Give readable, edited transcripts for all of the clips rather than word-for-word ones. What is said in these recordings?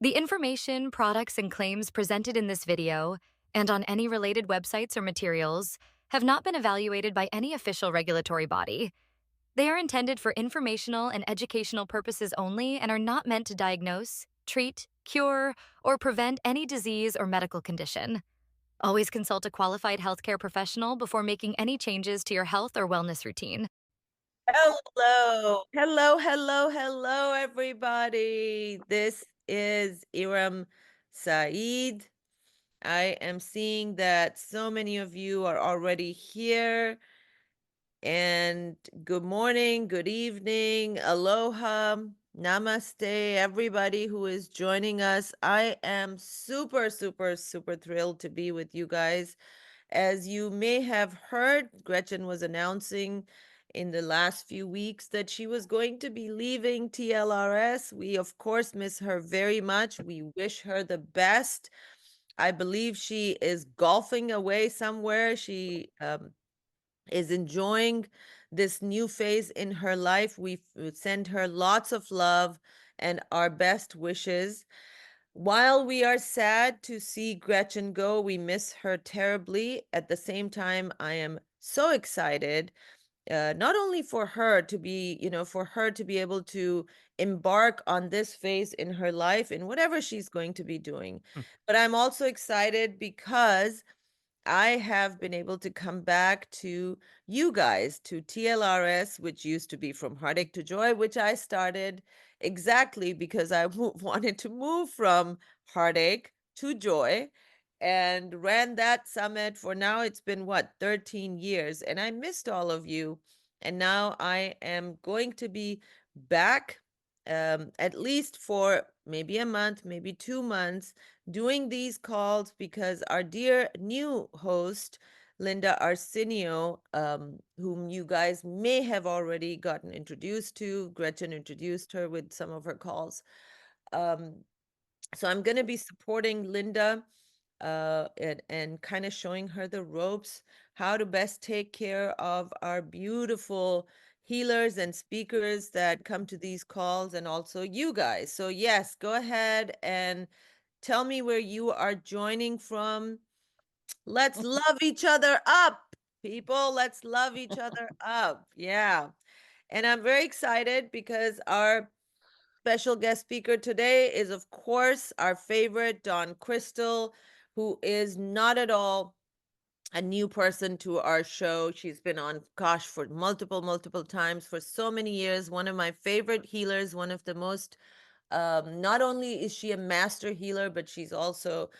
The information, products, and claims presented in this video and on any related websites or materials have not been evaluated by any official regulatory body. They are intended for informational and educational purposes only and are not meant to diagnose, treat, cure, or prevent any disease or medical condition. Always consult a qualified healthcare professional before making any changes to your health or wellness routine. Hello, everybody. This is Iram Saeed. I am seeing that so many of you are already here. And good morning, good evening, aloha, namaste, everybody who is joining us. I am super thrilled to be with you guys. As you may have heard, Gretchen was announcing in the last few weeks that she was going to be leaving TLRS. We, of course, miss her very much. We wish her the best. I believe she is golfing away somewhere. She is enjoying this new phase in her life. We send her lots of love and our best wishes. While we are sad to see Gretchen go, we miss her terribly. At the same time, I am so excited, not only for her to be, for her to be able to embark on this phase in her life in whatever she's going to be doing, Hmm. but I'm also excited because I have been able to come back to you guys, to TLRS, which used to be From Heartache to Joy, which I started exactly because I wanted to move from heartache to joy and ran that summit for now. It's been what, 13 years, and I missed all of you. And now I am going to be back at least for maybe a month, maybe 2 months, doing these calls because our dear new host, Linda Arsenio, whom you guys may have already gotten introduced to, Gretchen introduced her with some of her calls. Um, so I'm going to be supporting Linda and kind of showing her the ropes, how to best take care of our beautiful healers and speakers that come to these calls, and also you guys. So yes, go ahead and tell me where you are joining from. Let's love each other up, people. Let's love each other up. Yeah. And I'm very excited because our special guest speaker today is, of course, our favorite, Dawn Crystal, who is not at all a new person to our show. She's been on, gosh, for multiple times for so many years. One of my favorite healers, one of the most, not only is she a master healer, but she's also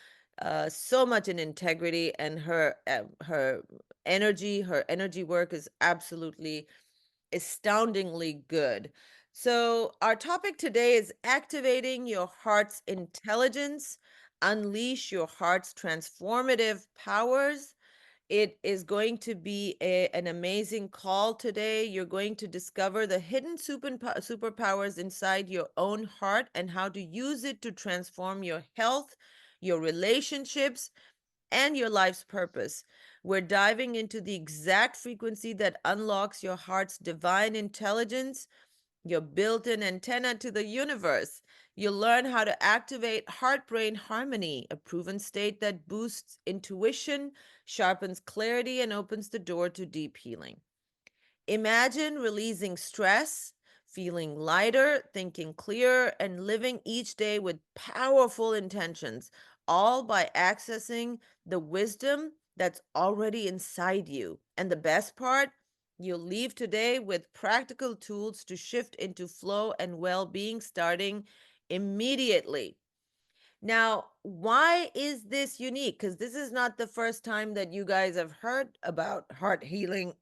so much in integrity, and her energy work is absolutely astoundingly good. So, our topic today is activating your heart's intelligence, unleash your heart's transformative powers. It is going to be an amazing call today. You're going to discover the hidden superpowers inside your own heart and how to use it to transform your health, your relationships, and your life's purpose. We're diving into the exact frequency that unlocks your heart's divine intelligence, your built in antenna to the universe. You'll learn how to activate heart brain harmony, a proven state that boosts intuition, sharpens clarity, and opens the door to deep healing. Imagine releasing stress, feeling lighter, thinking clearer, and living each day with powerful intentions, all by accessing the wisdom that's already inside you. And the best part, you'll leave today with practical tools to shift into flow and well being starting immediately. Now, why is this unique? Because this is not the first time that you guys have heard about heart healing.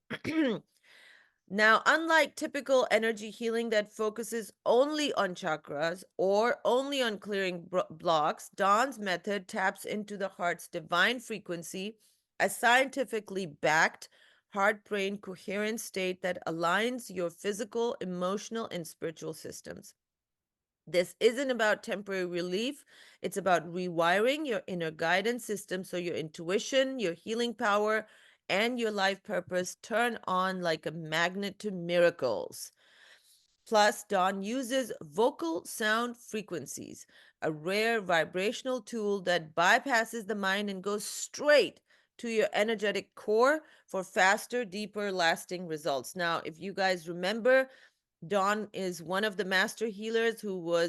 Now, unlike typical energy healing that focuses only on chakras or only on clearing blocks, Dawn's method taps into the heart's divine frequency, a scientifically backed heart brain coherent state that aligns your physical, emotional, and spiritual systems. This isn't about temporary relief. It's about rewiring your inner guidance system so your intuition, your healing power, and your life purpose turn on like a magnet to miracles. Plus, Dawn uses vocal sound frequencies, a rare vibrational tool that bypasses the mind and goes straight to your energetic core for faster, deeper, lasting results. Now, if you guys remember, Dawn is one of the master healers who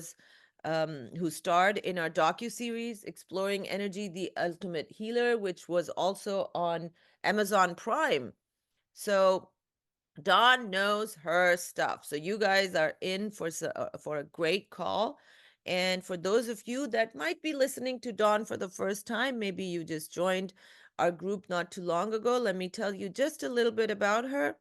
starred in our docu-series Exploring Energy, the Ultimate Healer, which was also on Amazon Prime. So Dawn knows her stuff. So you guys are in for a great call. And for those of you that might be listening to Dawn for the first time, maybe you just joined our group not too long ago, let me tell you just a little bit about her.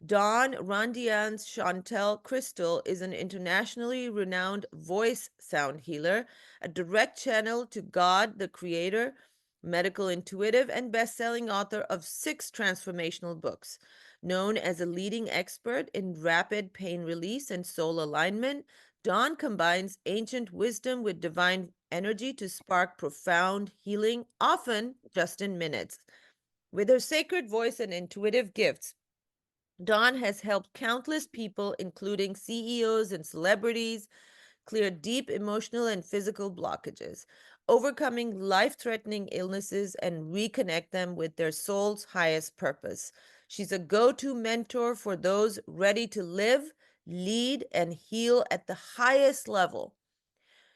Dawn Randian's Chantel Crystal is an internationally renowned voice sound healer, a direct channel to God, the Creator, medical intuitive, and best-selling author of 6 transformational books. Known as a leading expert in rapid pain release and soul alignment, Dawn combines ancient wisdom with divine energy to spark profound healing, often just in minutes. With her sacred voice and intuitive gifts, Dawn has helped countless people, including CEOs and celebrities, clear deep emotional and physical blockages, overcoming life-threatening illnesses, and reconnect them with their soul's highest purpose. She's a go-to mentor for those ready to live, lead, and heal at the highest level.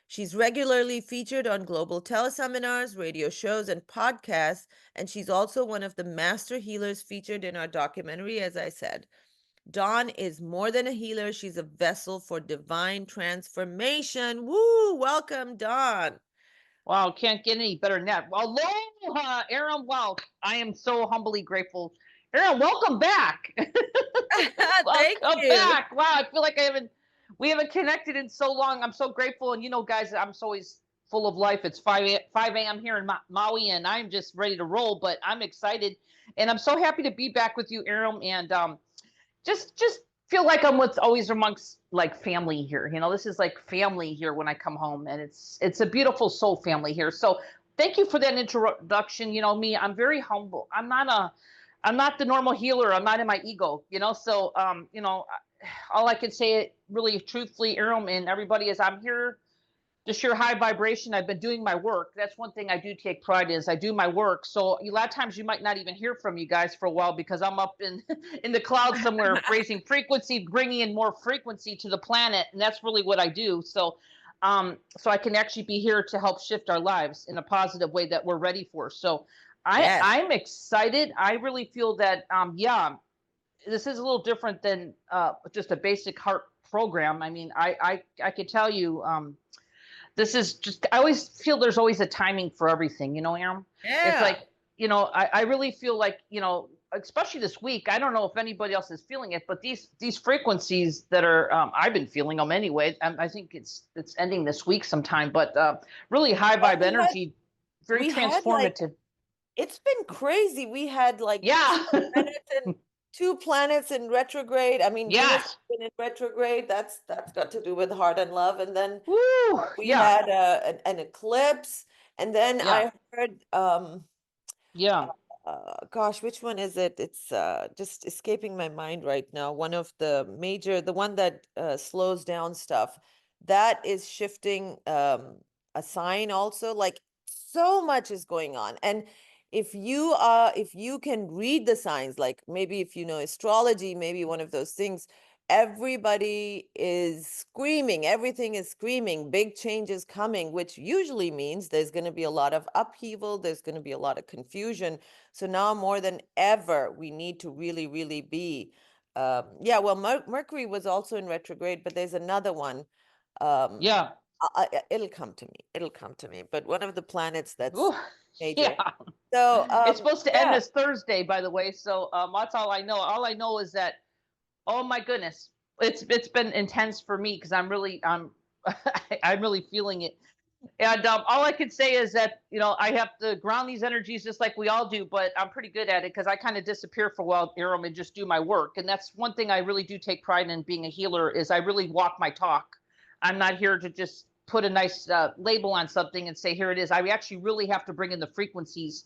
She's regularly featured on global teleseminars, radio shows, and podcasts, and she's also one of the master healers featured in our documentary, as I said. Dawn is more than a healer, she's a vessel for divine transformation. Woo! Welcome, Dawn. Wow, can't get any better than that. Aloha, Aaron. Wow, I am so humbly grateful. Aaron, welcome back. Thank Welcome you. back. Wow, I feel like we haven't connected in so long. I'm so grateful. And guys, I'm so always full of life. It's 5 a.m. here in Maui, and I'm just ready to roll, but I'm excited. And I'm so happy to be back with you, Aaron. And just feel like I'm with always amongst like family here. This is like family here when I come home, and it's a beautiful soul family here. So thank you for that introduction. Me, I'm very humble. I'm not the normal healer. I'm not in my ego. So all I can say really truthfully, Aaron, and everybody, is I'm here to share high vibration. I've been doing my work. That's one thing I do take pride in, is I do my work. So a lot of times you might not even hear from you guys for a while, because I'm up in in the clouds somewhere raising frequency, bringing in more frequency to the planet, and that's really what I do. So I can actually be here to help shift our lives in a positive way that we're ready for. So Yes. I'm excited. I really feel that yeah, this is a little different than just a basic heart program. I mean, I could tell you, this is just, I always feel there's always a timing for everything, Aaron. It's Yeah. like, I really feel like, especially this week, I don't know if anybody else is feeling it, but these frequencies that are, I've been feeling them anyway. I think it's ending this week sometime, but really high Oh, vibe energy, very we had like transformative. it's been crazy. We had like Yeah. two planets in retrograde. I mean, Venus has Yes. been in retrograde. That's got to do with heart and love. And then Woo. we Yeah. had an eclipse. And then Yeah. I heard Yeah. gosh, which one is it? It's just escaping my mind right now. One of the one that slows down stuff, that is shifting a sign also. Like so much is going on. And if you can read the signs, like maybe if you know astrology, maybe one of those things, everybody is screaming, everything is screaming, big changes coming, which usually means there's going to be a lot of upheaval, there's going to be a lot of confusion. So now more than ever, we need to really, really be, yeah, well, Mercury was also in retrograde, but there's another one. Um, Yeah. it'll come to me. It'll come to me. But one of the planets that's Ooh. major. Yeah. So, It's supposed to end yeah, this Thursday, by the way. So that's all I know. All I know is that, oh my goodness, it's been intense for me, because I'm really I'm really feeling it. And all I could say is that I have to ground these energies just like we all do, but I'm pretty good at it, because I kind of disappear for a while, Aram, and just do my work. And that's one thing I really do take pride in being a healer, is I really walk my talk. I'm not here to just put a nice label on something and say, here it is. I actually really have to bring in the frequencies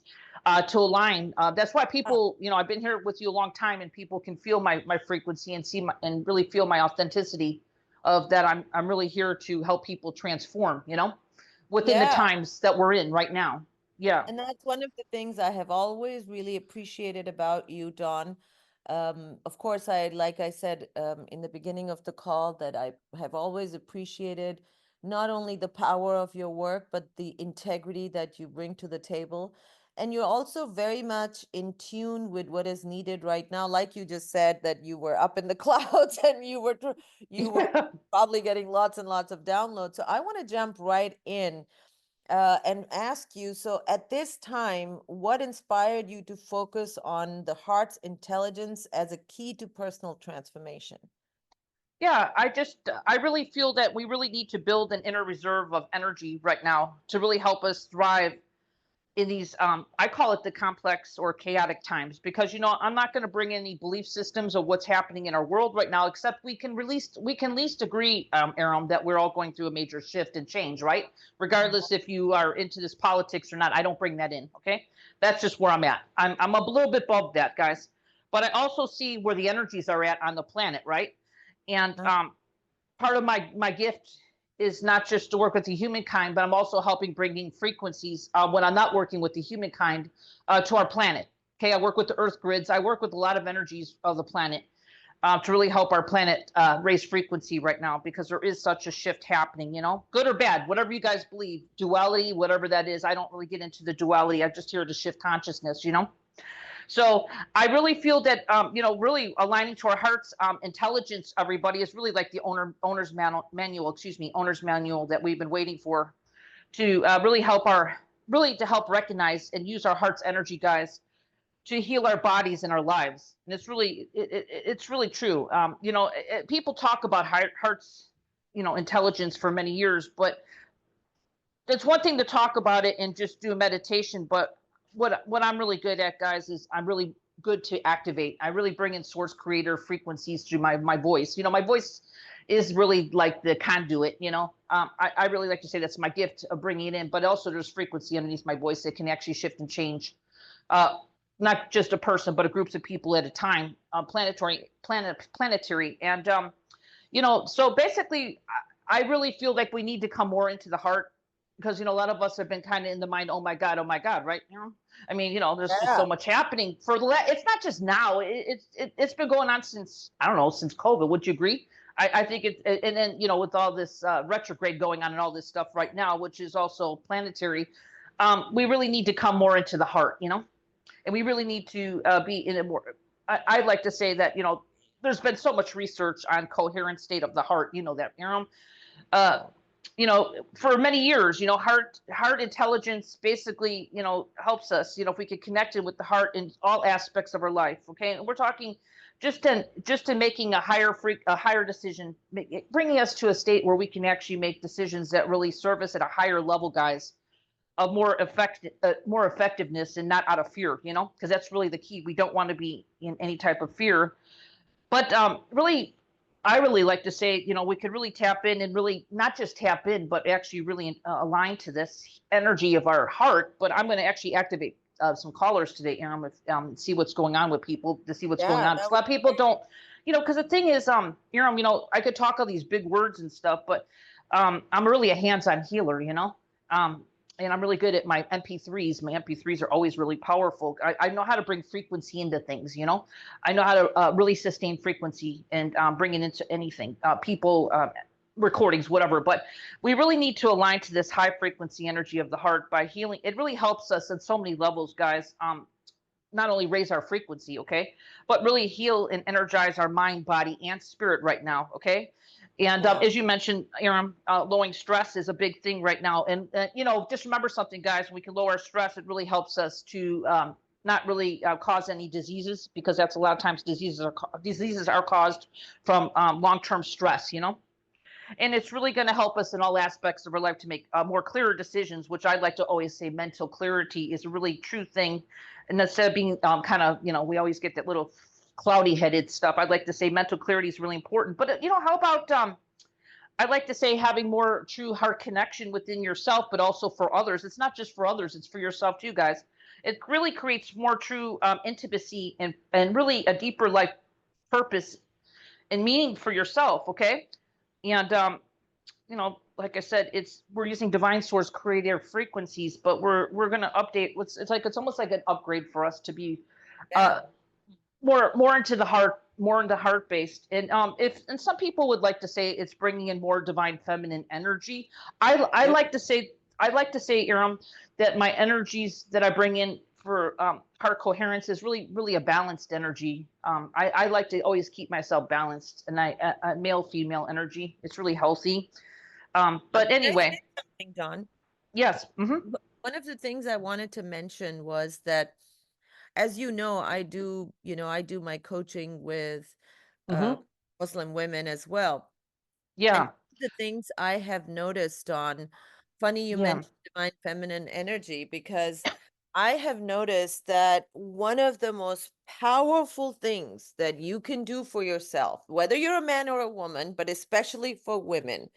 to align. That's why people, I've been here with you a long time, and people can feel my frequency and see and really feel my authenticity of that. I'm really here to help people transform, within the Yeah. times that we're in right now. Yeah. And that's one of the things I have always really appreciated about you, Dawn. Of course, like I said in the beginning of the call, that I have always appreciated not only the power of your work, but the integrity that you bring to the table. And you're also very much in tune with what is needed right now. Like you just said, that you were up in the clouds and you were probably getting lots and lots of downloads. So I want to jump right in and ask you, so at this time, what inspired you to focus on the heart's intelligence as a key to personal transformation? Yeah, I really feel that we really need to build an inner reserve of energy right now to really help us thrive in these I call it the complex or chaotic times, because I'm not going to bring any belief systems of what's happening in our world right now, except we can least agree, Aram, that we're all going through a major shift and change, right? Regardless if you are into this politics or not, I don't bring that in. Okay, that's just where I'm at. I'm a little bit above that, guys, but I also see where the energies are at on the planet, right? And part of my gift is not just to work with the humankind, but I'm also helping bringing frequencies when I'm not working with the humankind to our planet. Okay, I work with the Earth grids. I work with a lot of energies of the planet to really help our planet raise frequency right now, because there is such a shift happening. Good or bad, whatever you guys believe, duality, whatever that is. I don't really get into the duality. I'm just here to shift consciousness. So I really feel that really aligning to our heart's intelligence, everybody, is really like the owner's manual that we've been waiting for to really help recognize and use our heart's energy, guys, to heal our bodies and our lives. And it's really true. People talk about heart's intelligence for many years, but it's one thing to talk about it and just do a meditation, but what I'm really good at, guys, is I'm really good to activate. I really bring in source creator frequencies through my voice. My voice is really like the conduit. I really like to say that's my gift of bringing it in, but also there's frequency underneath my voice that can actually shift and change, not just a person, but a groups of people at a time, planetary, and so basically, I really feel like we need to come more into the heart, because a lot of us have been kind of in the mind, oh my god, right? I mean, there's just so much happening it's not just now. It's been going on since, I don't know, since COVID. Would you agree? I think and then with all this retrograde going on and all this stuff right now, which is also planetary, we really need to come more into the heart, and we really need to be in a more. I'd like to say that there's been so much research on coherent state of the heart. That for many years, heart intelligence basically, helps us, if we could connect it with the heart in all aspects of our life. Okay. And we're talking just to making a higher decision, bringing us to a state where we can actually make decisions that really serve us at a higher level, guys, of more effectiveness, and not out of fear, because that's really the key. We don't want to be in any type of fear, but I really like to say, we could really tap in, and really not just tap in, but actually really align to this energy of our heart. But I'm going to actually activate some callers today, Aram, see what's going on with people, to see what's going on. A lot of people don't, because the thing is, Aram, I could talk all these big words and stuff, but I'm really a hands-on healer, and I'm really good at my MP3s. My MP3s are always really powerful. I know how to bring frequency into things, I know how to really sustain frequency and bring it into anything, people, recordings, whatever. But we really need to align to this high frequency energy of the heart by healing. It really helps us on so many levels, guys. Not only raise our frequency, okay, but really heal and energize our mind, body, and spirit right now, okay? And as you mentioned, Aram, lowering stress is a big thing right now. And, just remember something, guys, when we can lower our stress, it really helps us to not really cause any diseases, because that's a lot of times diseases are caused from long-term stress, And it's really going to help us in all aspects of our life to make more clearer decisions, which I'd like to always say mental clarity is a really true thing. And instead of being kind of, we always get that little cloudy headed stuff. I'd like to say mental clarity is really important. But, how about I like to say having more true heart connection within yourself, but also for others. It's not just for others; it's for yourself too, guys. It really creates more true intimacy and really a deeper life purpose and meaning for yourself. Okay, and like I said, we're using divine source creative frequencies, but we're gonna update. It's like it's almost like an upgrade for us to be Yeah. uh, more into the heart, more into heart based. And if and some people would like to say it's bringing in more divine feminine energy. I Yep. like to say Iram, that my energies that I bring in for heart coherence is really a balanced energy. I like to always keep myself balanced, and male female energy. It's really healthy. But Can I say anyway, something, Don? yes. One of the things I wanted to mention was that, as you know, I do my coaching with uh, Hmm. Muslim women as well. And Yeah. one of the things I have noticed on, funny you Yeah. mentioned divine feminine energy, because I have noticed that one of the most powerful things that you can do for yourself, whether you're a man or a woman, but especially for women,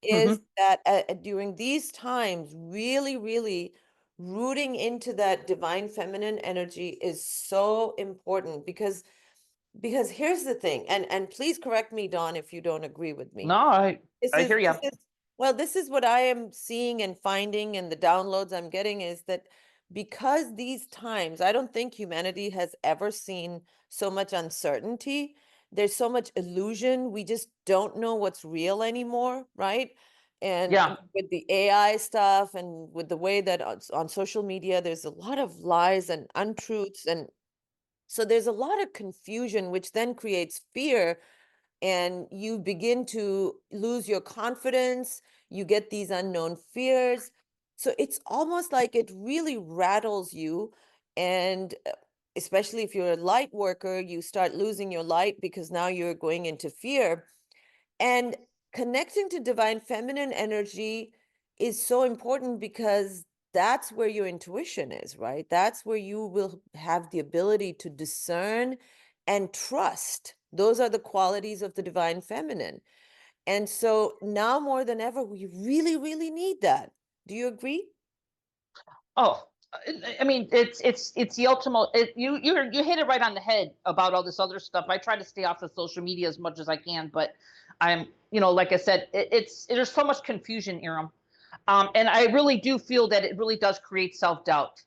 is Hmm. that during these times, really, really rooting into that divine feminine energy is so important, because here's the thing, and please correct me, Dawn, if you don't agree with No, me. This I is hear you. this is well, this is what I am seeing and finding, and the downloads I'm getting is that because these times, I don't think humanity has ever seen so much uncertainty. There's so much illusion. We just don't know what's real anymore, right? And Yeah. with the AI stuff and with the way that on social media, there's a lot of lies and untruths. And so there's a lot of confusion, which then creates fear, and you begin to lose your confidence. You get these unknown fears. So it's almost like it really rattles you. And especially if you're a light worker, you start losing your light because now you're going into fear. And connecting to divine feminine energy is so important because that's where your intuition is, right? That's where you will have the ability to discern and trust. Those are the qualities of the divine feminine. And so now more than ever, we really, really need that. Do you agree? Oh, I mean, it's the ultimate. You hit it right on the head about all this other stuff. I try to stay off of social media as much as I can, but I'm, like I said, there's so much confusion, Aram, and I really do feel that it really does create self doubt,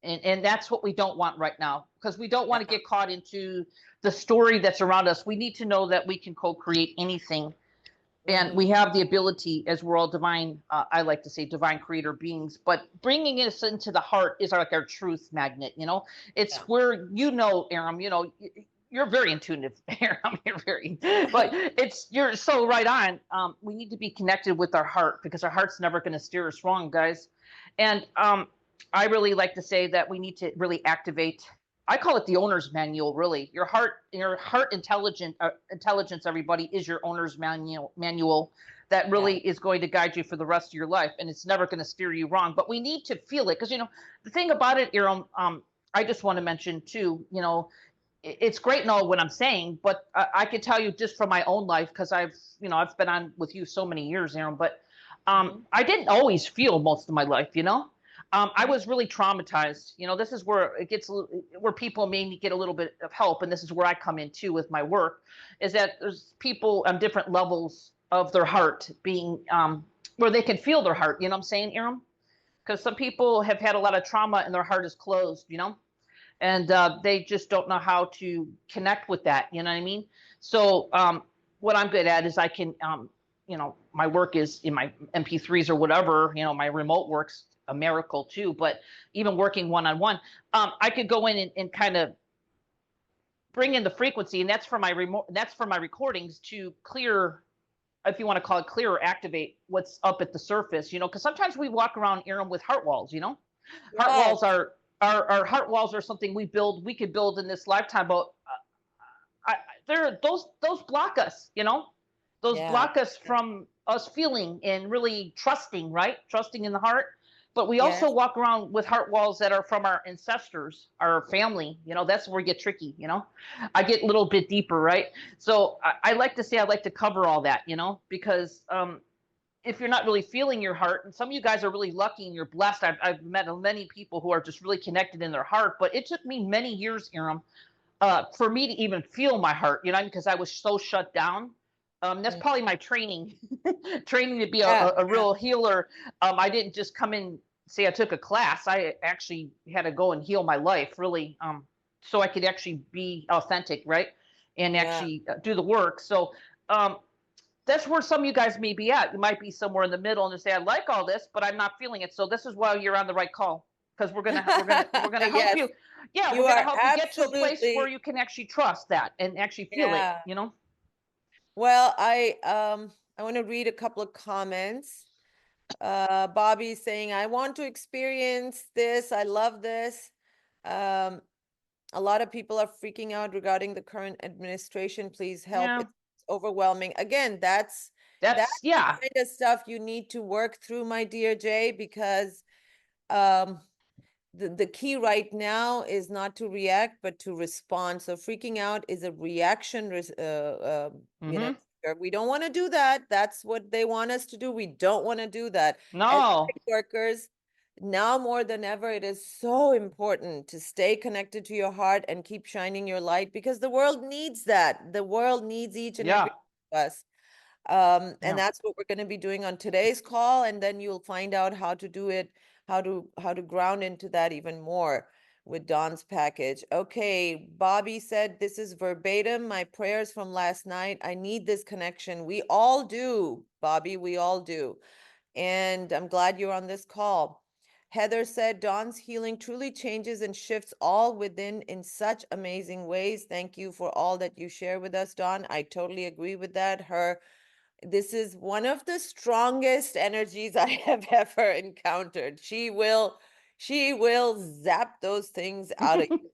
and that's what we don't want right now, because we don't want to Yeah. get caught into the story that's around us. We need to know that we can co-create anything, and Hmm. we have the ability, as we're all divine, I like to say divine creator beings, but bringing us into the heart is like our truth magnet. It's Yeah. where, Aram, you're very intuitive. Aram, you're very, but you're so right on. We need to be connected with our heart, because our heart's never going to steer us wrong, guys. And I really like to say that we need to really activate, I call it the owner's manual. Really, your heart intelligence, everybody, is your owner's manual that Yeah. really is going to guide you for the rest of your life, and it's never going to steer you wrong. But we need to feel it, because the thing about it, I just want to mention too. It's great and all what I'm saying, but I can tell you just from my own life, because I've been on with you so many years, Aaron. But Hmm. I didn't always feel most of my life. I Hmm. was really traumatized. This is where it gets where people may get a little bit of help, and this is where I come in too with my work. Is that there's people on different levels of their heart being where they can feel their heart. You know what I'm saying, Aaron? Because some people have had a lot of trauma and their heart is closed. And they just don't know how to connect with that. You know what I mean? So what I'm good at is I can, my work is in my MP3s or whatever. My remote work's a miracle too. But even working one on one, I could go in and kind of bring in the frequency, and that's for my remote. That's for my recordings to clear, if you want to call it clear, or activate what's up at the surface. Because sometimes we walk around, Aaron, with heart walls. Heart Yes. walls are heart walls are something we could build in this lifetime, but I, they're those block us. Those Yeah. block us from us feeling and really trusting, right? Trusting in the heart. but we Yes. also walk around with heart walls that are from our ancestors, our family. That's where we get tricky. I get a little bit deeper, right? So I like to say I like to cover all that, because if you're not really feeling your heart, and some of you guys are really lucky and you're blessed. I've met many people who are just really connected in their heart, but it took me many years, Aram, for me to even feel my heart, because I was so shut down. That's Mm. probably my training, training to be a, Yeah, a, a yeah, real healer. I didn't just come in, say I took a class. I actually had to go and heal my life, really, so I could actually be authentic, right? And yeah. actually do the work. So um, that's where some of you guys may be at. You might be somewhere in the middle and just say, I like all this, but I'm not feeling it. So this is why you're on the right call, because we're gonna help Yes, you. Yeah, you we're gonna are help you get to a place where absolutely, you can actually trust that and actually feel it. yeah. Well, I want to read a couple of comments. Bobby saying, I want to experience this. I love this. Um, a lot of people are freaking out regarding the current administration. Please help. Yeah, It's overwhelming. Again, that's the yeah. kind of stuff you need to work through, my dear Jay, because um the key right now is not to react, but to respond. So freaking out is a reaction, Mm-hmm. we don't want to do that. That's what they want us to do. We don't want to do that. As No. light workers, now more than ever, it is so important to stay connected to your heart and keep shining your light, because the world needs that. The world needs each and every Yeah. one of us. And Yeah. that's what we're going to be doing on today's call, and then you'll find out how to do it, how to ground into that even more with Dawn's package. Okay, Bobby said this is verbatim my prayers from last night. I need this connection. We all do, Bobby, we all do. And I'm glad you're on this call. Heather said Dawn's healing truly changes and shifts all within in such amazing ways. Thank you for all that you share with us, Dawn. I totally agree with that. This is one of the strongest energies I have ever encountered. She will zap those things out of you.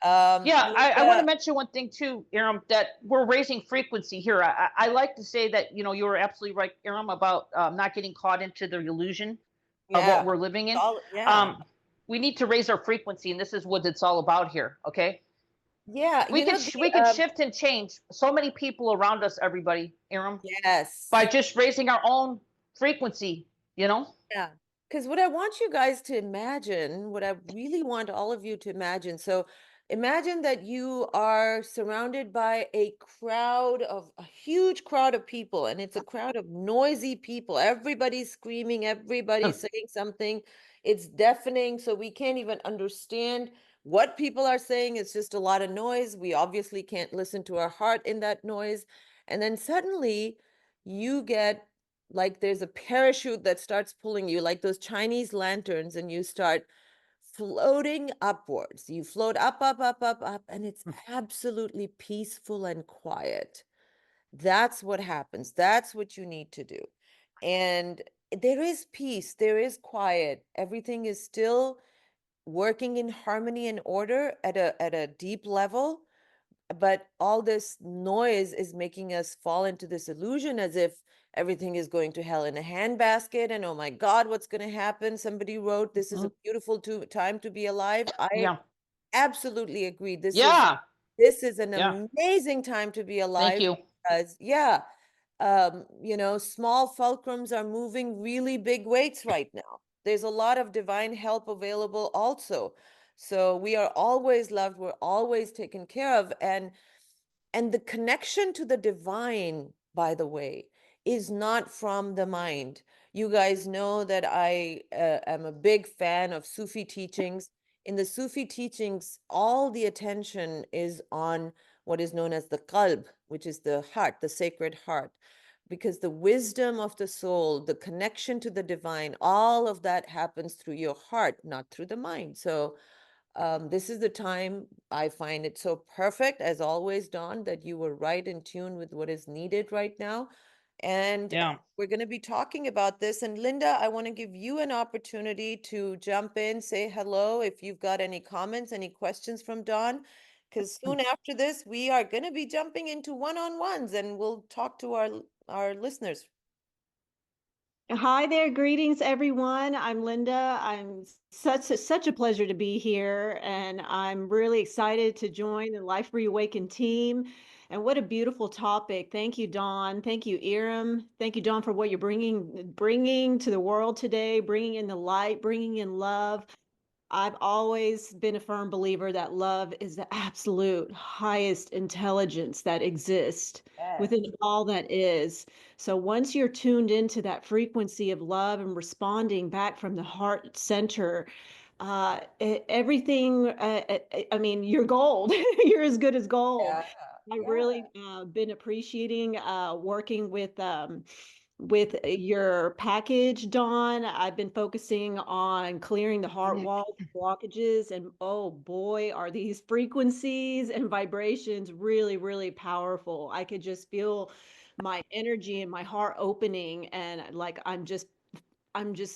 Yeah, I want to Linda, mention one thing too, Aram, that we're raising frequency here. I like to say that, you were absolutely right, Aram, about not getting caught into the illusion of what yeah, we're living in. all, yeah, Um, we need to raise our frequency, and this is what it's all about here. Okay, yeah. we can we can shift and change so many people around us, everybody, Aram, by yes, just raising our own frequency. You know. yeah. Because what I want you guys to imagine, what I really want all of you to imagine. So imagine that you are surrounded by a huge crowd of people, and it's a crowd of noisy people. Everybody's screaming, everybody's saying something. It's deafening, so we can't even understand what people are saying. It's just a lot of noise. We obviously can't listen to our heart in that noise. And then suddenly you get like there's a parachute that starts pulling you, like those Chinese lanterns, and you start floating upwards. You float up, up, up, up, up, and it's absolutely peaceful and quiet. That's what happens. That's what you need to do. And there is peace, there is quiet. Everything is still working in harmony and order at a deep level, but all this noise is making us fall into this illusion as if everything is going to hell in a handbasket, and oh my God, what's going to happen? Somebody wrote, this is a Mhm. beautiful time to be alive. I Yeah. absolutely agree. Yeah. This is an Yeah. amazing time to be Thank alive, you. because yeah, small fulcrums are moving really big weights right now. There's a lot of divine help available also. So we are always loved, we're always taken care of. And the connection to the divine, by the way, is not from the mind. You guys know that I am a big fan of Sufi teachings. In the Sufi teachings, all the attention is on what is known as the qalb, which is the heart, the sacred heart. Because the wisdom of the soul, the connection to the divine, all of that happens through your heart, not through the mind. So this is the time. I find it so perfect, as always, Dawn, that you were right in tune with what is needed right now. And Yeah. we're going to be talking about this. And Linda, I want to give you an opportunity to jump in, say hello if you've got any comments, any questions from Dawn, because soon after this, we are going to be jumping into one-on-ones and we'll talk to our listeners. Hi there, greetings everyone. I'm Linda. I'm such a pleasure to be here, and I'm really excited to join the Life Reawakened team. And what a beautiful topic. Thank you, Dawn. Thank you, Iram. Thank you, Dawn, for what you're bringing to the world today, bringing in the light, bringing in love. I've always been a firm believer that love is the absolute highest intelligence that exists Yes. within all that is. So once you're tuned into that frequency of love and responding back from the heart center, everything, I mean, you're gold. You're as good as gold. Yeah. I Yeah. really been appreciating working with your package, Dawn. I've been focusing on clearing the heart wall blockages, and oh boy, are these frequencies and vibrations really, really powerful. I could just feel my energy and my heart opening, and like I'm just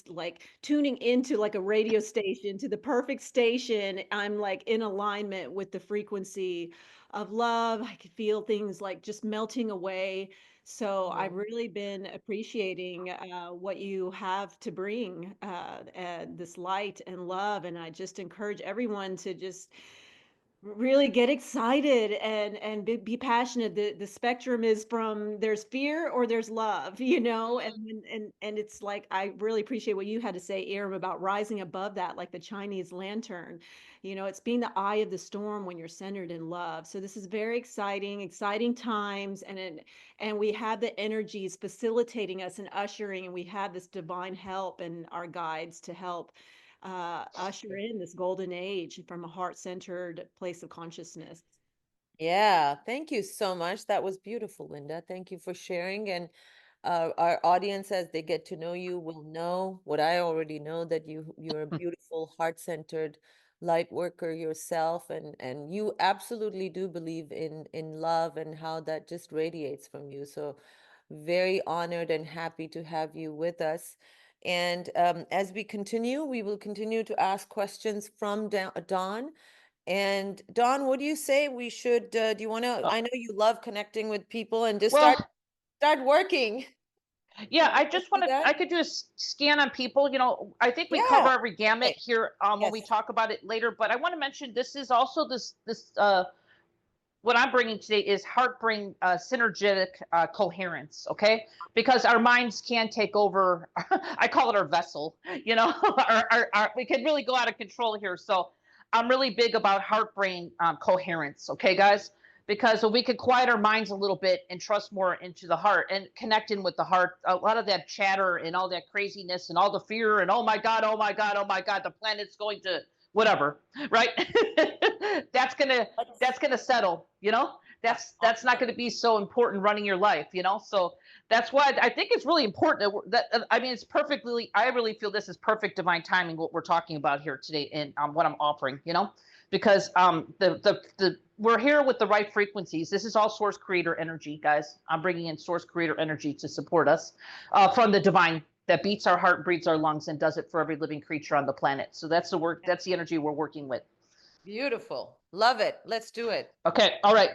like tuning into like a radio station to the perfect station. I'm like in alignment with the frequency of love. I could feel things like just melting away. So I've really been appreciating what you have to bring, this light and love. And I just encourage everyone to just really get excited and be passionate. The spectrum is from there's fear or there's love, you know, and it's like I really appreciate what you had to say, Iram, about rising above that, like the Chinese lantern. You know, it's being the eye of the storm when you're centered in love. So this is very exciting times, and we have the energies facilitating us and ushering, and we have this divine help and our guides to help usher in this golden age from a heart-centered place of consciousness. Yeah, thank you so much. That was beautiful, Linda. Thank you for sharing. And our audience, as they get to know you, will know what I already know, that you're a beautiful, heart-centered light worker yourself, and you absolutely do believe in love and how that just radiates from you. So very honored and happy to have you with us. And as we continue, we will continue to ask questions from Dawn. And Dawn, what do you say we should, do you want to, Oh, I know you love connecting with people, and just well, start working. yeah, I Let's just do want to, that. I could do a scan on people. I think we Yeah. cover every gamut Okay. here when Yes. we talk about it later, but I want to mention this is also what I'm bringing today is heart brain synergetic coherence, okay? Because our minds can take over, I call it our vessel, we can really go out of control here. So I'm really big about heart brain coherence, okay, guys? Because we could quiet our minds a little bit and trust more into the heart and connect in with the heart. A lot of that chatter and all that craziness and all the fear and oh my God, oh my God, oh my God, the planet's going to whatever, right? that's gonna that's gonna settle, that's not going to be so important running your life, so that's why I think it's really important that I mean it's perfectly, I really feel this is perfect divine timing what we're talking about here today and what I'm offering, because the we're here with the right frequencies. This is all source creator energy, guys. I'm bringing in source creator energy to support us from the divine that beats our heart, breathes our lungs, and does it for every living creature on the planet. So that's the work, that's the energy we're working with. Beautiful. Love it. Let's do it. Okay, all right.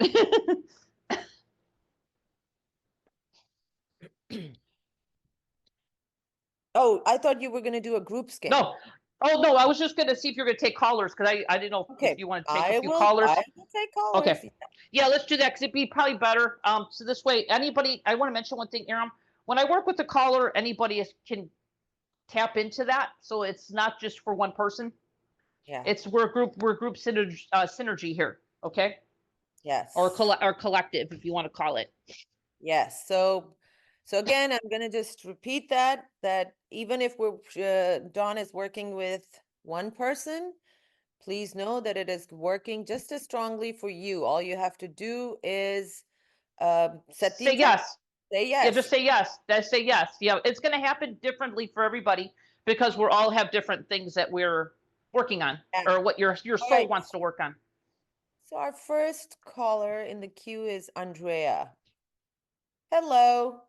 Oh, I thought you were going to do a group scan. No. Oh no, I was just gonna see if you're gonna take callers because I didn't know Okay. if you want to take a I few will callers. take callers. Okay. Yeah, let's do that because it'd be probably better. So this way, anybody. I want to mention one thing, Aram. When I work with the caller, anybody can tap into that, so it's not just for one person. Yeah. It's we're group synergy here. Okay. Yes. Or collective, if you want to call it. Yes. So again, I'm going to just repeat that even if Dawn is working with one person, please know that it is working just as strongly for you. All you have to do is set the Say intention. yes. Say Yeah, yes. just say yes. Say yes. Yeah, it's going to happen differently for everybody because we're all have different things that we're working on, or what your soul right. wants to work on. So our first caller in the queue is Andrea. Hello.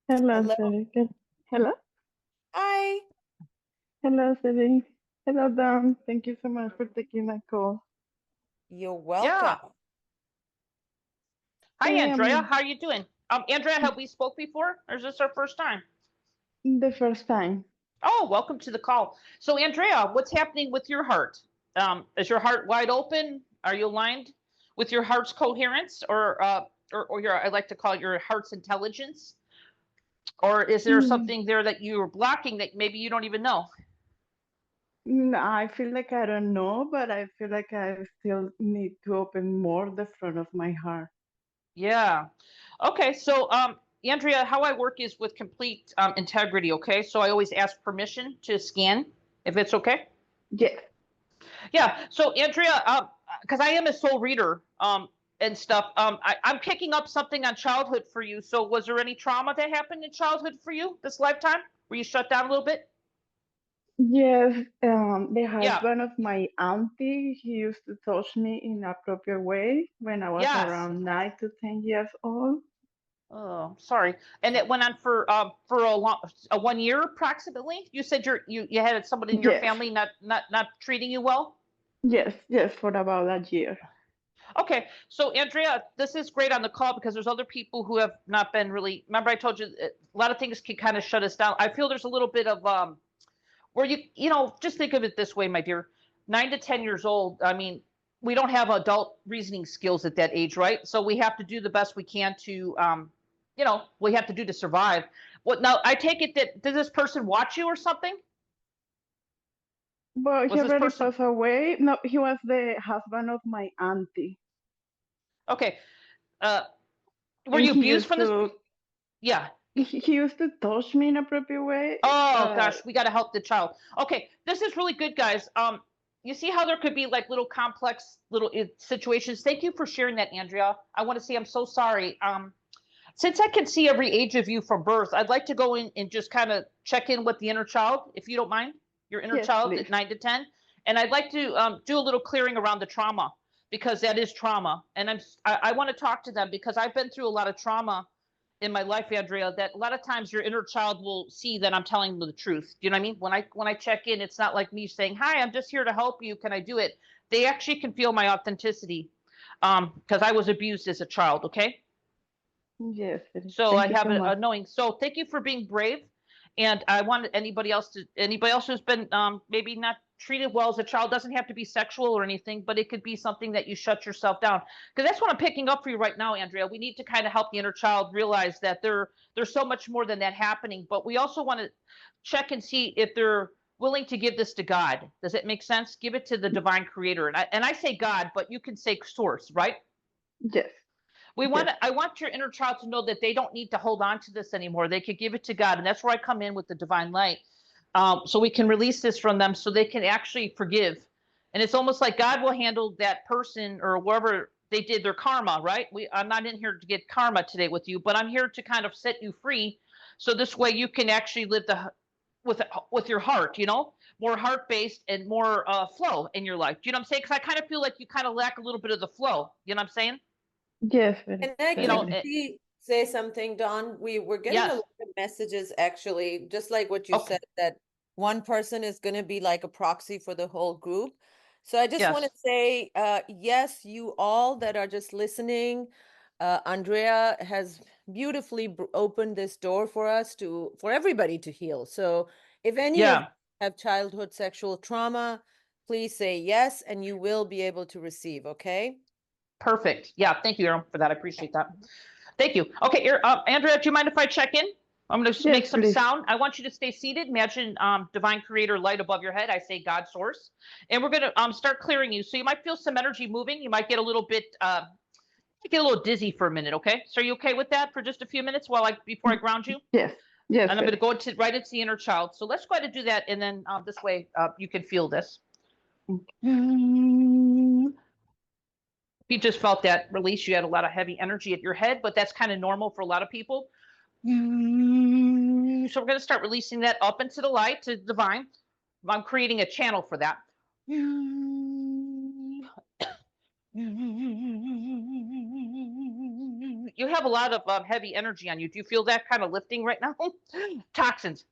Hello, Hello. Siri. Hello? Hi. Hello, Siri. Hello, Dawn. Thank you so much for taking my call. You're welcome. Yeah. Hi, Andrea. How are you doing? Andrea, have we spoke before, or is this our first time? The first time. Oh, welcome to the call. So, Andrea, what's happening with your heart? Is your heart wide open? Are you aligned with your heart's coherence, or your, I like to call it your heart's intelligence? Or is there Mm, something there that you're blocking that maybe you don't even know? I feel like I don't know, but I feel like I still need to open more the front of my heart. Yeah. Okay. So, Andrea, how I work is with complete integrity. Okay. So I always ask permission to scan if it's okay. Yes. Yeah. So, Andrea, because I am a soul reader, and stuff, I'm picking up something on childhood for you. So, was there any trauma that happened in childhood for you this lifetime? Were you shut down a little bit? Yes, the Yeah. husband of my auntie, he used to touch me in a proper way when I was Yes. around 9 to 10 years old. Oh, sorry. And it went on for a 1 year approximately. You said you had somebody in your Yes, family not treating you well. yes, for about a year. Okay, so Andrea, this is great on the call because there's other people who have not been really. Remember, I told you a lot of things can kind of shut us down. I feel there's a little bit of where just think of it this way, my dear. 9 to 10 years old. I mean, we don't have adult reasoning skills at that age, right? So we have to do the best we can to we have to do to survive. What now? I take it that did this person watch you or something? But he Was this already person passed away. No, he was the husband of my auntie. okay? Uh, were And you he abused used from this? to Yeah. he used to touch me in a proper way. Oh gosh, we got to help the child. Okay, this is really good, guys. You see how there could be like little complex little situations. Thank you for sharing that, Andrea. I want to say I'm so sorry. Since I can see every age of you from birth, I'd like to go in and just kind of check in with the inner child, if you don't mind, your inner Yes, child please. at 9 to 10, and I'd like to do a little clearing around the trauma because that is trauma, and I want to talk to them because I've been through a lot of trauma in my life, Andrea, that a lot of times your inner child will see that I'm telling them the truth. Do you know what I mean? When I check in, it's not like me saying, "Hi, I'm just here to help you. Can I do it?" They actually can feel my authenticity because I was abused as a child. Okay, Yes, so I thank you have so much. a knowing. So thank you for being brave. And I want anybody else who's been maybe not treated well as a child, doesn't have to be sexual or anything, but it could be something that you shut yourself down. Because that's what I'm picking up for you right now, Andrea. We need to kind of help the inner child realize that there's so much more than that happening. But we also want to check and see if they're willing to give this to God. Does it make sense? Give it to the divine creator. And I say God, but you can say source, right? Yes, yes, I want your inner child to know that they don't need to hold on to this anymore. They could give it to God. And that's where I come in with the divine light. So we can release this from them so they can actually forgive. And it's almost like God will handle that person or wherever they did their karma, right? I'm not in here to get karma today with you, but I'm here to kind of set you free. So this way you can actually live with your heart, more heart based and more flow in your life. Do you know what I'm saying? Because I kind of feel like you kind of lack a little bit of the flow. You know what I'm saying? yes, Can I You know, quickly say something, Don? We're getting a yes. lot of messages actually, just like what you Okay. said, that one person is going to be like a proxy for the whole group. So I just want to Yes. say, yes, you all that are just listening, Andrea has beautifully opened this door for us for everybody to heal. So if any of you Yeah. have childhood sexual trauma, please say yes, and you will be able to receive, okay? Perfect. Yeah. Thank you, Aaron, for that. I appreciate that. Thank you. Okay, Andrea, do you mind if I check in? I'm going to yes, make some please. sound. I want you to stay seated. Imagine divine creator light above your head. I say God source. And we're going to start clearing you. So you might feel some energy moving. You might get a little bit, get a little dizzy for a minute. Okay. So are you okay with that for just a few minutes before I ground you? Yes, yes, And I'm going to please. go right into the inner child. So let's go ahead and do that. And then this way you can feel this. You just felt that release. You had a lot of heavy energy at your head, but that's kind of normal for a lot of people. So we're going to start releasing that up into the light to divine. I'm creating a channel for that. You have a lot of heavy energy on you. Do you feel that kind of lifting right now? Toxins.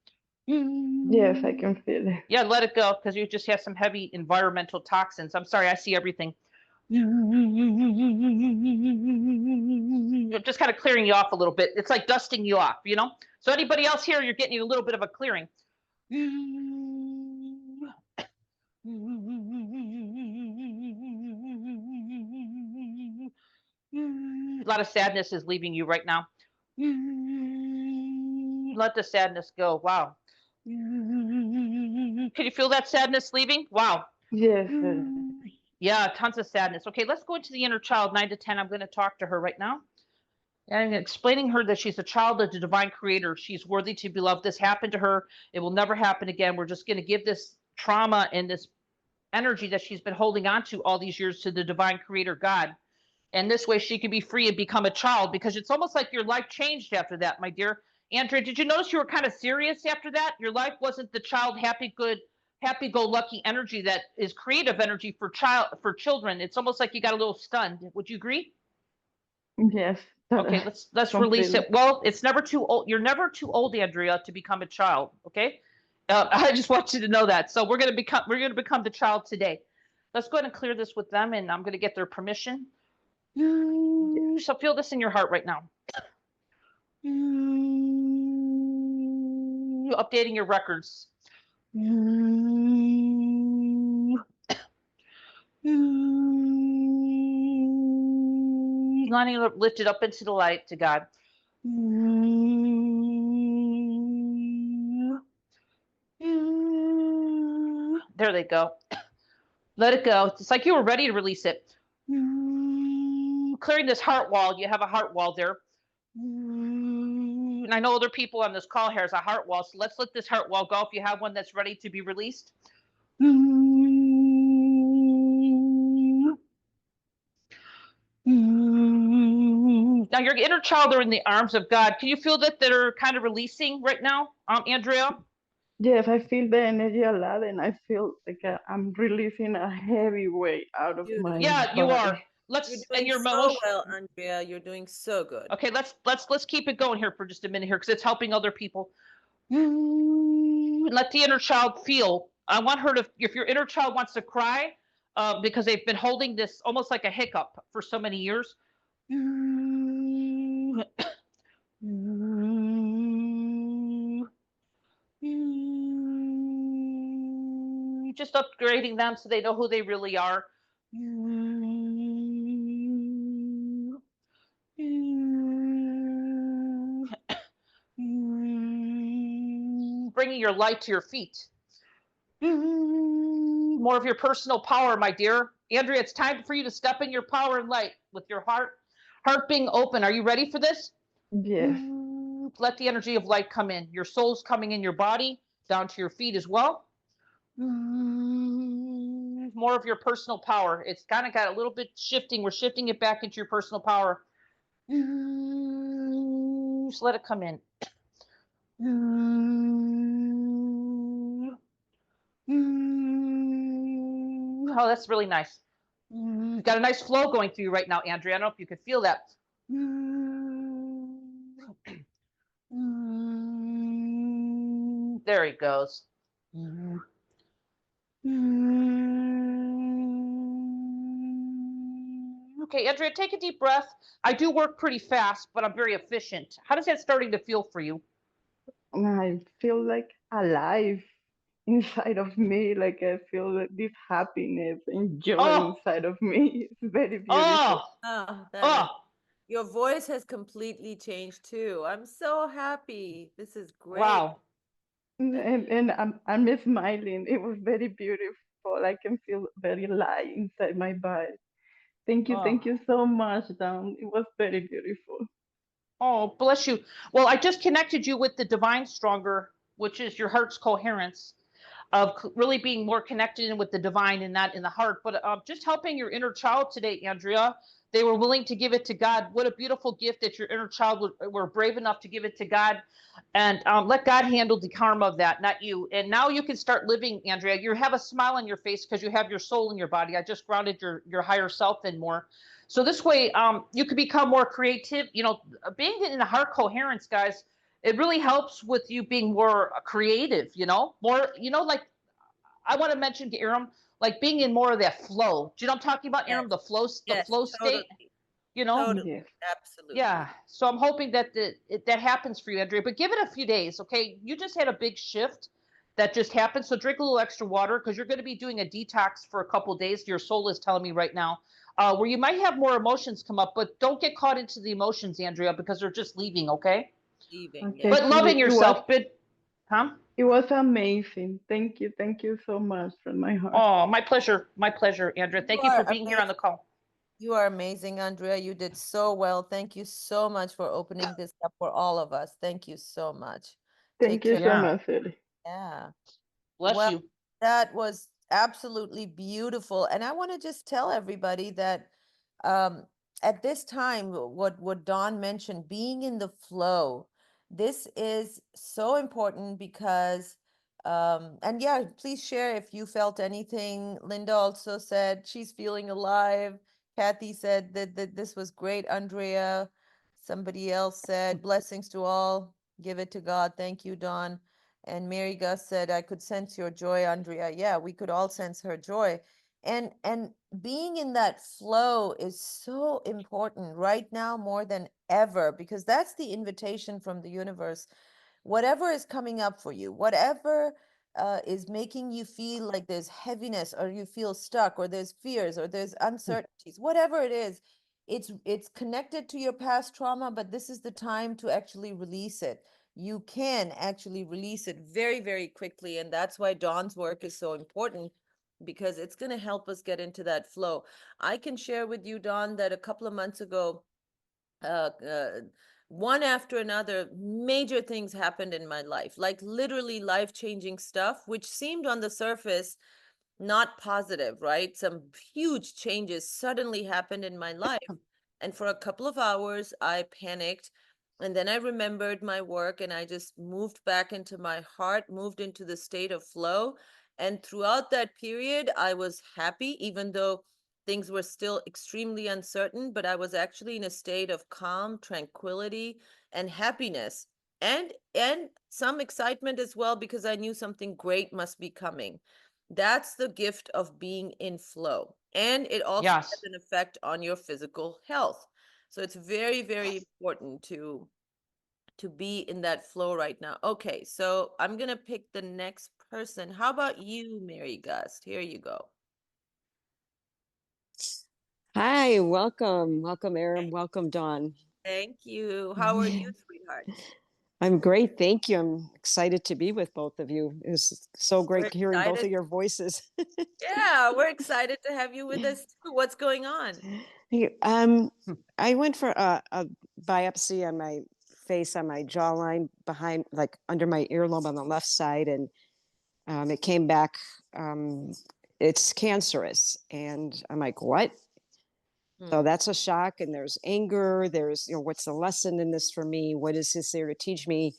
Yes, I can feel it. Yeah, let it go because you just have some heavy environmental toxins. I'm sorry, I see everything. Just kind of clearing you off a little bit. It's like dusting you off, you know? So anybody else here, you're getting a little bit of a clearing. A lot of sadness is leaving you right now. Let the sadness go. Wow. Can you feel that sadness leaving? Wow. Yes. Yeah, tons of sadness. Okay, let's go into the inner child, 9 to 10. I'm going to talk to her right now. And explaining her that she's a child of the divine creator. She's worthy to be loved. This happened to her. It will never happen again. We're just going to give this trauma and this energy that she's been holding on to all these years to the divine creator God. And this way she can be free and become a child, because it's almost like your life changed after that, my dear. Andrea, did you notice you were kind of serious after that? Your life wasn't the child happy-go-lucky energy that is creative energy for children. It's almost like you got a little stunned. Would you agree? Yes. Okay, let's release it. Well, it's never too old. You're never too old, Andrea, to become a child. Okay, I just want you to know that. So we're gonna become the child today. Let's go ahead and clear this with them, and I'm gonna get their permission. So feel this in your heart right now. Updating your records. Lining it lifted up into the light to God. There they go. Let it go. It's like you were ready to release it. Clearing this heart wall. You have a heart wall there. And I know other people on this call here has a heart wall. So let's let this heart wall go if you have one that's ready to be released. Now your inner child are in the arms of God. Can you feel that they're kind of releasing right now, Andrea? Yes, I feel the energy a lot, and I feel like I'm releasing a heavy weight out of my Yeah, you body. are. You're doing so well, Andrea. You're doing so good. Okay, let's keep it going here for just a minute here, because it's helping other people. Let the inner child feel. I want her to, if your inner child wants to cry, because they've been holding this almost like a hiccup for so many years. Just upgrading them so they know who they really are. Bringing your light to your feet. More of your personal power, my dear. Andrea, it's time for you to step in your power and light with your heart being open. Are you ready for this? Yes. Let the energy of light come in. Your soul's coming in your body, down to your feet as well. More of your personal power. It's kind of got a little bit shifting. We're shifting it back into your personal power. Just let it come in. Oh, that's really nice. Got a nice flow going through you right now, Andrea. I don't know if you could feel that. There he goes. Okay, Andrea, take a deep breath. I do work pretty fast, but I'm very efficient. How does that starting to feel for you? I feel like alive inside of me, like I feel this happiness and joy inside of me. It's very beautiful. Your voice has completely changed too. I'm so happy. This is great. Wow. And I'm smiling. It was very beautiful. I can feel very light inside my body. Thank you so much, Dawn. It was very beautiful. Oh, bless you. Well, I just connected you with the Divine Stronger, which is your heart's coherence of really being more connected in with the divine and not in the heart. But just helping your inner child today, Andrea. They were willing to give it to God. What a beautiful gift that your inner child were brave enough to give it to God, and let God handle the karma of that, not you. And now you can start living, Andrea. You have a smile on your face because you have your soul in your body. I just grounded your higher self in more. So this way, you can become more creative. You know, being in the heart coherence, guys, it really helps with you being more creative. You know, more. You know, like I want to mention to Aram, like being in more of that flow. Do you know what I'm talking about, Yes. Aaron? The flow, Yes, flow state. totally. You know. Totally. Yes. Absolutely. Yeah. So I'm hoping that that happens for you, Andrea. But give it a few days, okay? You just had a big shift that just happened. So drink a little extra water because you're going to be doing a detox for a couple of days. Your soul is telling me right now, where you might have more emotions come up, but don't get caught into the emotions, Andrea, because they're just leaving, okay? Leaving. Okay, Yes. But loving Julie, yourself, but huh? it was amazing. Thank you so much from my heart. Oh, my pleasure. My pleasure, Andrea. Thank you for are being here on the call. You are amazing, Andrea. You did so well. Thank you so much for opening this up for all of us. Thank you so much. Thank Take you care. so Yeah. much, Ellie. Yeah. Bless Well, you. that was absolutely beautiful. And I want to just tell everybody that um, at this time, what Dawn mentioned, being in the flow, this is so important because, and yeah, please share if you felt anything. Linda also said she's feeling alive. Kathy said that this was great, Andrea. Somebody else said, blessings to all. Give it to God. Thank you, Dawn. And Mary Gus said, I could sense your joy, Andrea. Yeah, we could all sense her joy. And being in that flow is so important right now more than ever, because that's the invitation from the universe. Whatever is coming up for you, whatever is making you feel like there's heaviness, or you feel stuck, or there's fears, or there's uncertainties, whatever it is, it's connected to your past trauma, but this is the time to actually release it. You can actually release it very, very quickly. And that's why Dawn's work is so important, because it's going to help us get into that flow. I can share with you, Dawn, that a couple of months ago, one after another, major things happened in my life, like literally life-changing stuff, which seemed on the surface not positive, right? Some huge changes suddenly happened in my life. And for a couple of hours, I panicked. And then I remembered my work, and I just moved back into my heart, moved into the state of flow. And throughout that period, I was happy, even though things were still extremely uncertain, but I was actually in a state of calm, tranquility, and happiness. And some excitement as well, because I knew something great must be coming. That's the gift of being in flow. And it also Yes. has an effect on your physical health. So it's very, very important to be in that flow right now. Okay, so I'm gonna pick the next person. How about you, Mary Gust? Here you go. Hi, welcome. Welcome, Aaron. Welcome, Dawn. Thank you. How are you, sweetheart? I'm great. Thank you. I'm excited to be with both of you. It's so We're great hearing both of excited. your voices. Yeah, we're excited to have you with us too. What's going on? Hey, I went for a biopsy on my face, on my jawline, behind, like under my earlobe on the left side, and it came back. It's cancerous, and I'm like, what? So that's a shock. And there's anger. There's, what's the lesson in this for me? What is this there to teach me?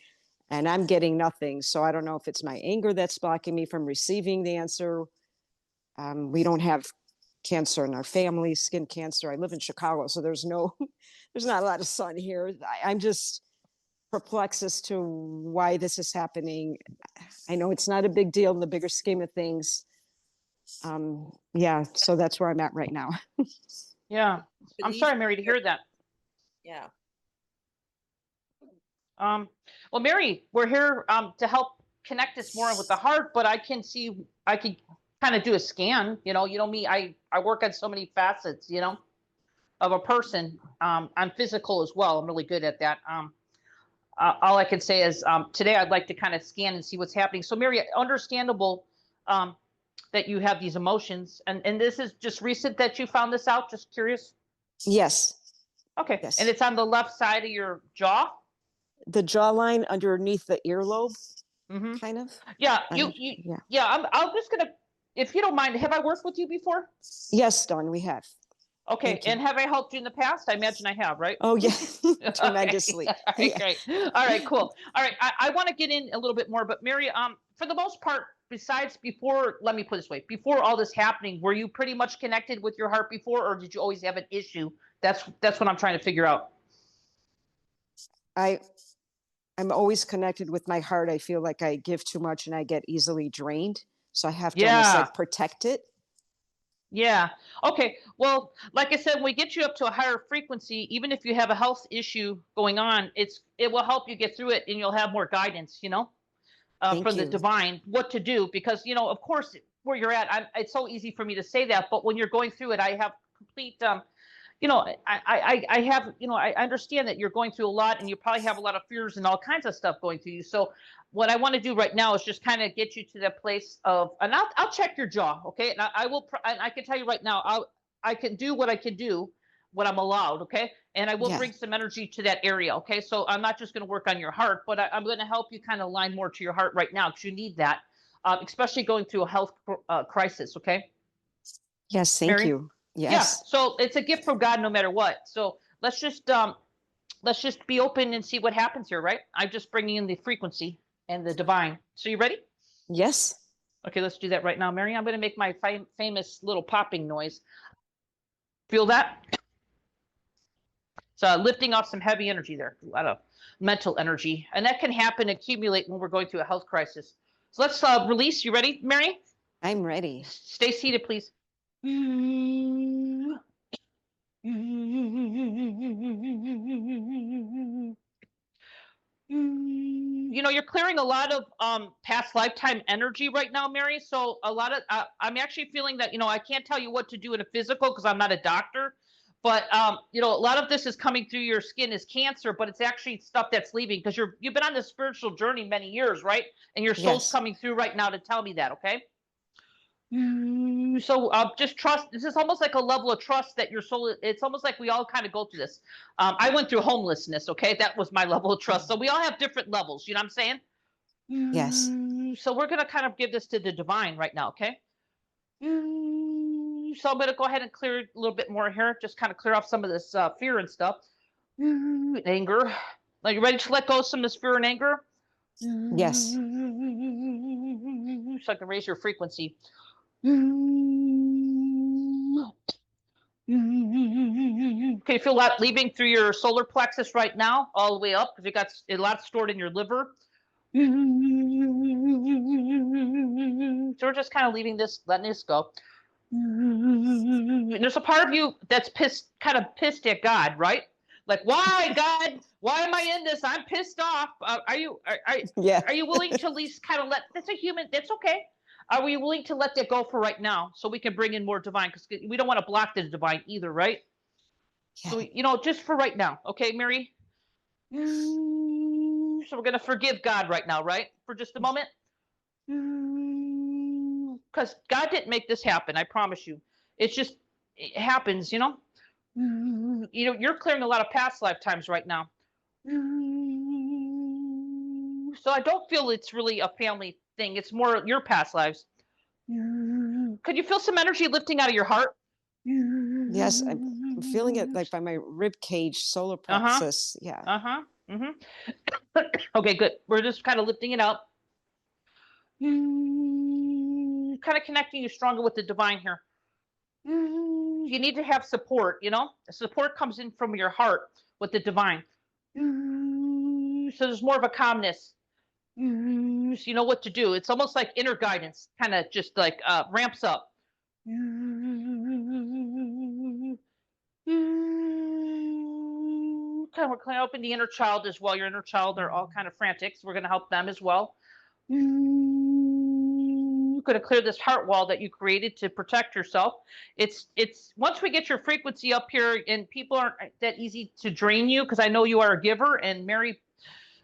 And I'm getting nothing. So I don't know if it's my anger that's blocking me from receiving the answer. We don't have cancer in our family, skin cancer. I live in Chicago, so there's not a lot of sun here. I'm just perplexed as to why this is happening. I know it's not a big deal in the bigger scheme of things. Yeah, so that's where I'm at right now. Yeah. I'm sorry, Mary, to hear that. Yeah. Well, Mary, we're here to help connect us more with the heart, but I can kind of do a scan. You know me, I work on so many facets, of a person. I'm physical as well. I'm really good at that. All I can say is today I'd like to kind of scan and see what's happening. So, Mary, understandable that you have these emotions, and this is just recent that you found this out. Just curious. Yes. Okay. Yes. And it's on the left side of your jaw. The jawline underneath the earlobe, kind of. Yeah. Yeah. Yeah. I'm just gonna, if you don't mind, have I worked with you before? Yes, Dawn, we have. Okay. And have I helped you in the past? I imagine I have, right? Oh, yeah. Tremendously. All right, great. All right, cool. All right. I want to get in a little bit more, but Mary, for the most part, besides let me put it this way, before all this happening, were you pretty much connected with your heart before, or did you always have an issue? That's what I'm trying to figure out. I'm always connected with my heart. I feel like I give too much and I get easily drained. So I have to almost like protect it. Yeah. Okay. Well, like I said, when we get you up to a higher frequency, even if you have a health issue going on, it will help you get through it, and you'll have more guidance. Thank From the you. divine, what to do, because of course, where you're at, it's so easy for me to say that, but when you're going through it, I have complete I have, I understand that you're going through a lot, and you probably have a lot of fears and all kinds of stuff going through you. So what I want to do right now is just kind of get you to that place of, and I'll check your jaw. Okay. And I will, and I can tell you right now, I can do what I can do, what I'm allowed. Okay. And I will Yeah. bring some energy to that area. Okay. So I'm not just going to work on your heart, but I'm going to help you kind of align more to your heart right now, because you need that, especially going through a health crisis. Okay. Yes, thank Mary? you. Yeah. Yes. So it's a gift from God no matter what. So let's just be open and see what happens here, right? I'm just bringing in the frequency and the divine. So you ready? Yes. Okay, let's do that right now, Mary. I'm going to make my famous little popping noise. Feel that? So lifting off some heavy energy there, a lot of mental energy, and that can happen, accumulate when we're going through a health crisis. So let's release. You ready, Mary? I'm ready. Stay seated, please. You're clearing a lot of past lifetime energy right now, Mary. So a lot of I'm actually feeling that I can't tell you what to do in a physical because I'm not a doctor, but a lot of this is coming through your skin is cancer, but it's actually stuff that's leaving because you've been on this spiritual journey many years, right? And your soul's Yes. coming through right now to tell me that, okay? So just trust. This is almost like a level of trust that your soul. It's almost like we all kind of go through this. I went through homelessness. Okay, that was my level of trust. So we all have different levels. You know what I'm saying? Yes. So we're gonna kind of give this to the divine right now. Okay. So I'm gonna go ahead and clear a little bit more here. Just kind of clear off some of this fear and stuff. Anger. Are you ready to let go of some of this fear and anger? Yes. So I can raise your frequency. Okay, you feel that leaving through your solar plexus right now, all the way up, because you got a lot stored in your liver. So we're just kind of leaving this, letting this go. And there's a part of you that's kind of pissed at God, right? Like, why, God? Why am I in this? I'm pissed off. Yeah. Are you willing to at least kind of that's a human, that's okay. Are we willing to let that go for right now so we can bring in more divine? Because we don't want to block the divine either, right? Yeah. So, just for right now. Okay, Mary? So we're going to forgive God right now, right? For just a moment. Because God didn't make this happen, I promise you. It's just, it happens, You're clearing a lot of past lifetimes right now. So I don't feel it's really a family thing. It's more your past lives. Could you feel some energy lifting out of your heart? Yes. I'm feeling it like by my rib cage, solar plexus. Yeah. Okay, good. We're just kind of lifting it out. Kind of connecting you stronger with the divine here. You need to have support, Support comes in from your heart with the divine. So there's more of a calmness. So you know what to do. It's almost like inner guidance, kind of just like ramps up. Okay, we're kind of helping the inner child as well. Your inner child are all kind of frantic, so we're going to help them as well. You're going to clear this heart wall that you created to protect yourself. It's once we get your frequency up here, and people aren't that easy to drain you, because I know you are a giver, and Mary,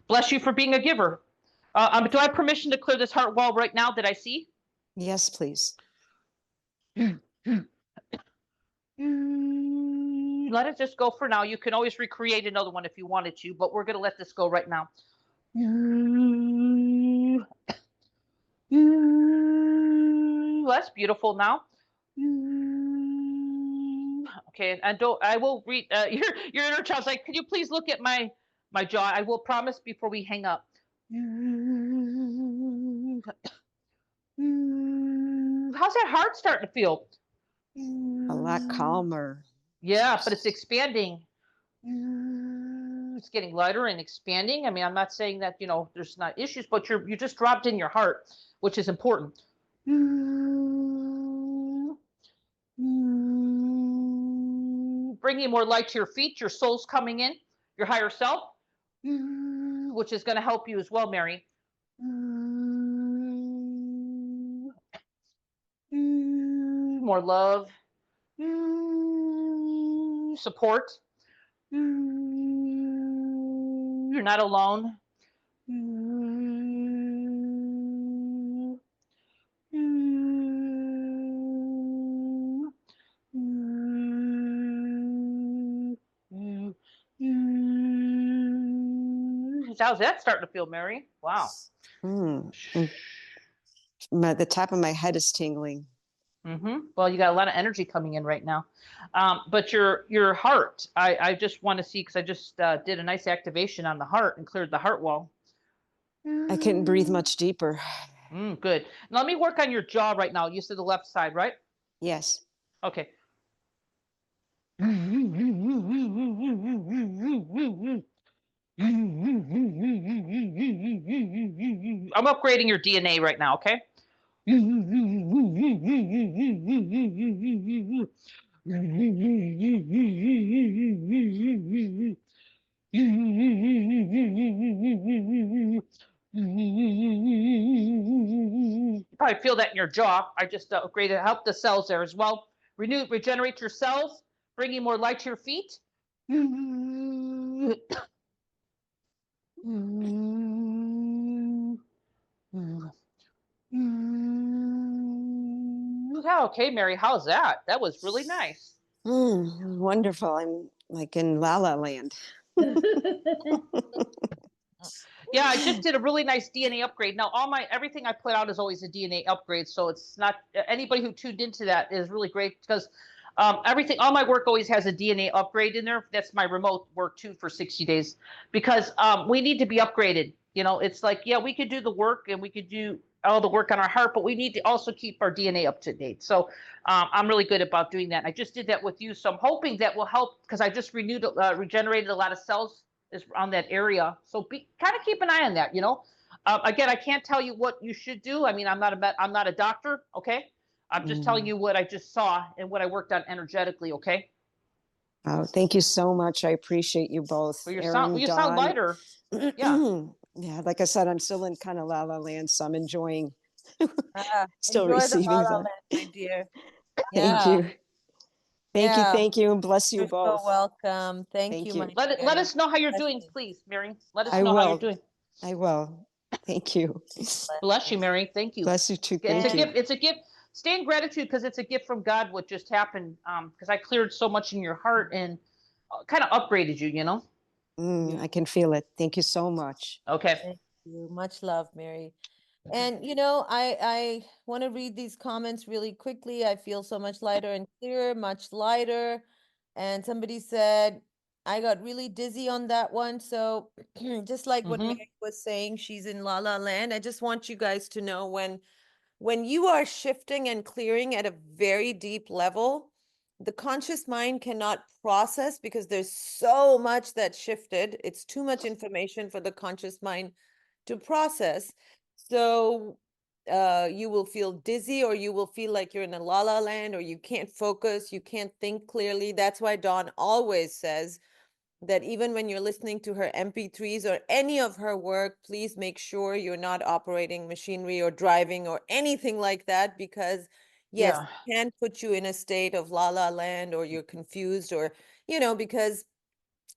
bless you for being a giver. Do I have permission to clear this heart wall right now that I see? Yes, please. Let it just go for now. You can always recreate another one if you wanted to, but we're going to let this go right now. That's beautiful now. Okay, and I will read your inner child's like, could you please look at my jaw? I will promise before we hang up. How's that heart starting to feel? A lot calmer. Yeah, but it's expanding. It's getting lighter and expanding. I mean, I'm not saying that, there's not issues, but you just dropped in your heart, which is important. bringing more light to your feet. Your soul's coming in, your higher self, which is going to help you as well, Mary. More love, support. You're not alone. How's that starting to feel, Mary? Wow. Mm. The top of my head is tingling. Well, you got a lot of energy coming in right now. But your heart, I just want to see, because I just did a nice activation on the heart and cleared the heart wall. I couldn't breathe much deeper. Good. Now let me work on your jaw right now. You said the left side, right? Yes. Okay. I'm upgrading your DNA right now, okay? You probably feel that in your jaw. I just upgraded, help the cells there as well. Regenerate your cells, bringing more light to your feet. Okay, Mary, how's that? That was really nice. Wonderful. I'm like in La La Land. Yeah, I just did a really nice DNA upgrade. Now, everything I put out is always a DNA upgrade, so it's not anybody who tuned into that is really great, because all my work always has a DNA upgrade in there. That's my remote work too for 60 days, because we need to be upgraded. It's like, yeah, we could do the work and we could do all the work on our heart, but we need to also keep our DNA up to date. So I'm really good about doing that. I just did that with you, so I'm hoping that will help, because I just regenerated a lot of cells is on that area. So kind of keep an eye on that. Again, I can't tell you what you should do. I mean, I'm not a doctor. Okay. I'm just telling you what I just saw and what I worked on energetically. Okay. Oh, thank you so much. I appreciate you both. Well, you Erin, sound Dawn. lighter. Yeah. Yeah, like I said, I'm still in kind of La La Land, so I'm enjoying still Enjoy the receiving La La that. Land, my dear. Thank Yeah. you. Thank you, Yeah. thank you, and bless you You're both. so welcome. Thank Thank you, you. my Let dear. us know how you're Bless doing, you. please, Mary. Let us I know how you're will. doing. I will. Thank you. Bless you, Mary. Thank you. Bless you too. It's Thank a you. gift. It's a gift. Stay in gratitude, because it's a gift from God what just happened. Because I cleared so much in your heart and kind of upgraded you. I can feel it. Thank you so much. Okay. Thank you. Much love, Mary. And I want to read these comments really quickly. I feel so much lighter and clearer, much lighter. And somebody said, I got really dizzy on that one. So just like what Mary was saying, she's in La La Land. I just want you guys to know, when you are shifting and clearing at a very deep level, the conscious mind cannot process, because there's so much that shifted. It's too much information for the conscious mind to process. So you will feel dizzy, or you will feel like you're in a La La Land, or you can't focus, you can't think clearly. That's why Dawn always says that even when you're listening to her MP3s or any of her work, please make sure you're not operating machinery or driving or anything like that, because yes, Yeah. it can put you in a state of La La Land, or you're confused, or, because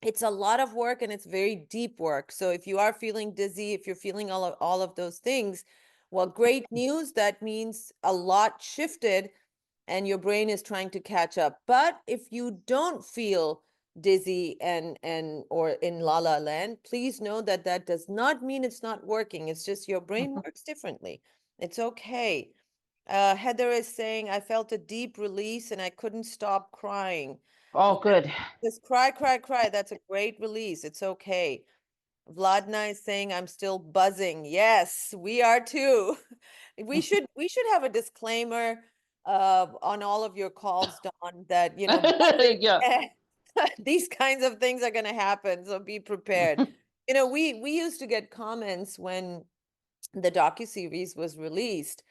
it's a lot of work and it's very deep work. So if you are feeling dizzy, if you're feeling all of those things, well, great news. That means a lot shifted and your brain is trying to catch up. But if you don't feel dizzy and or in La La Land, please know that that does not mean it's not working. It's just your brain works differently. It's okay. Heather is saying, I felt a deep release and I couldn't stop crying. Oh, good. Just cry, cry, cry. That's a great release. It's okay. Vladna is saying, I'm still buzzing. Yes, we are too. We should have a disclaimer on all of your calls, Dawn, that buzzing, Yeah. these kinds of things are going to happen. So be prepared. We used to get comments when the docuseries was released,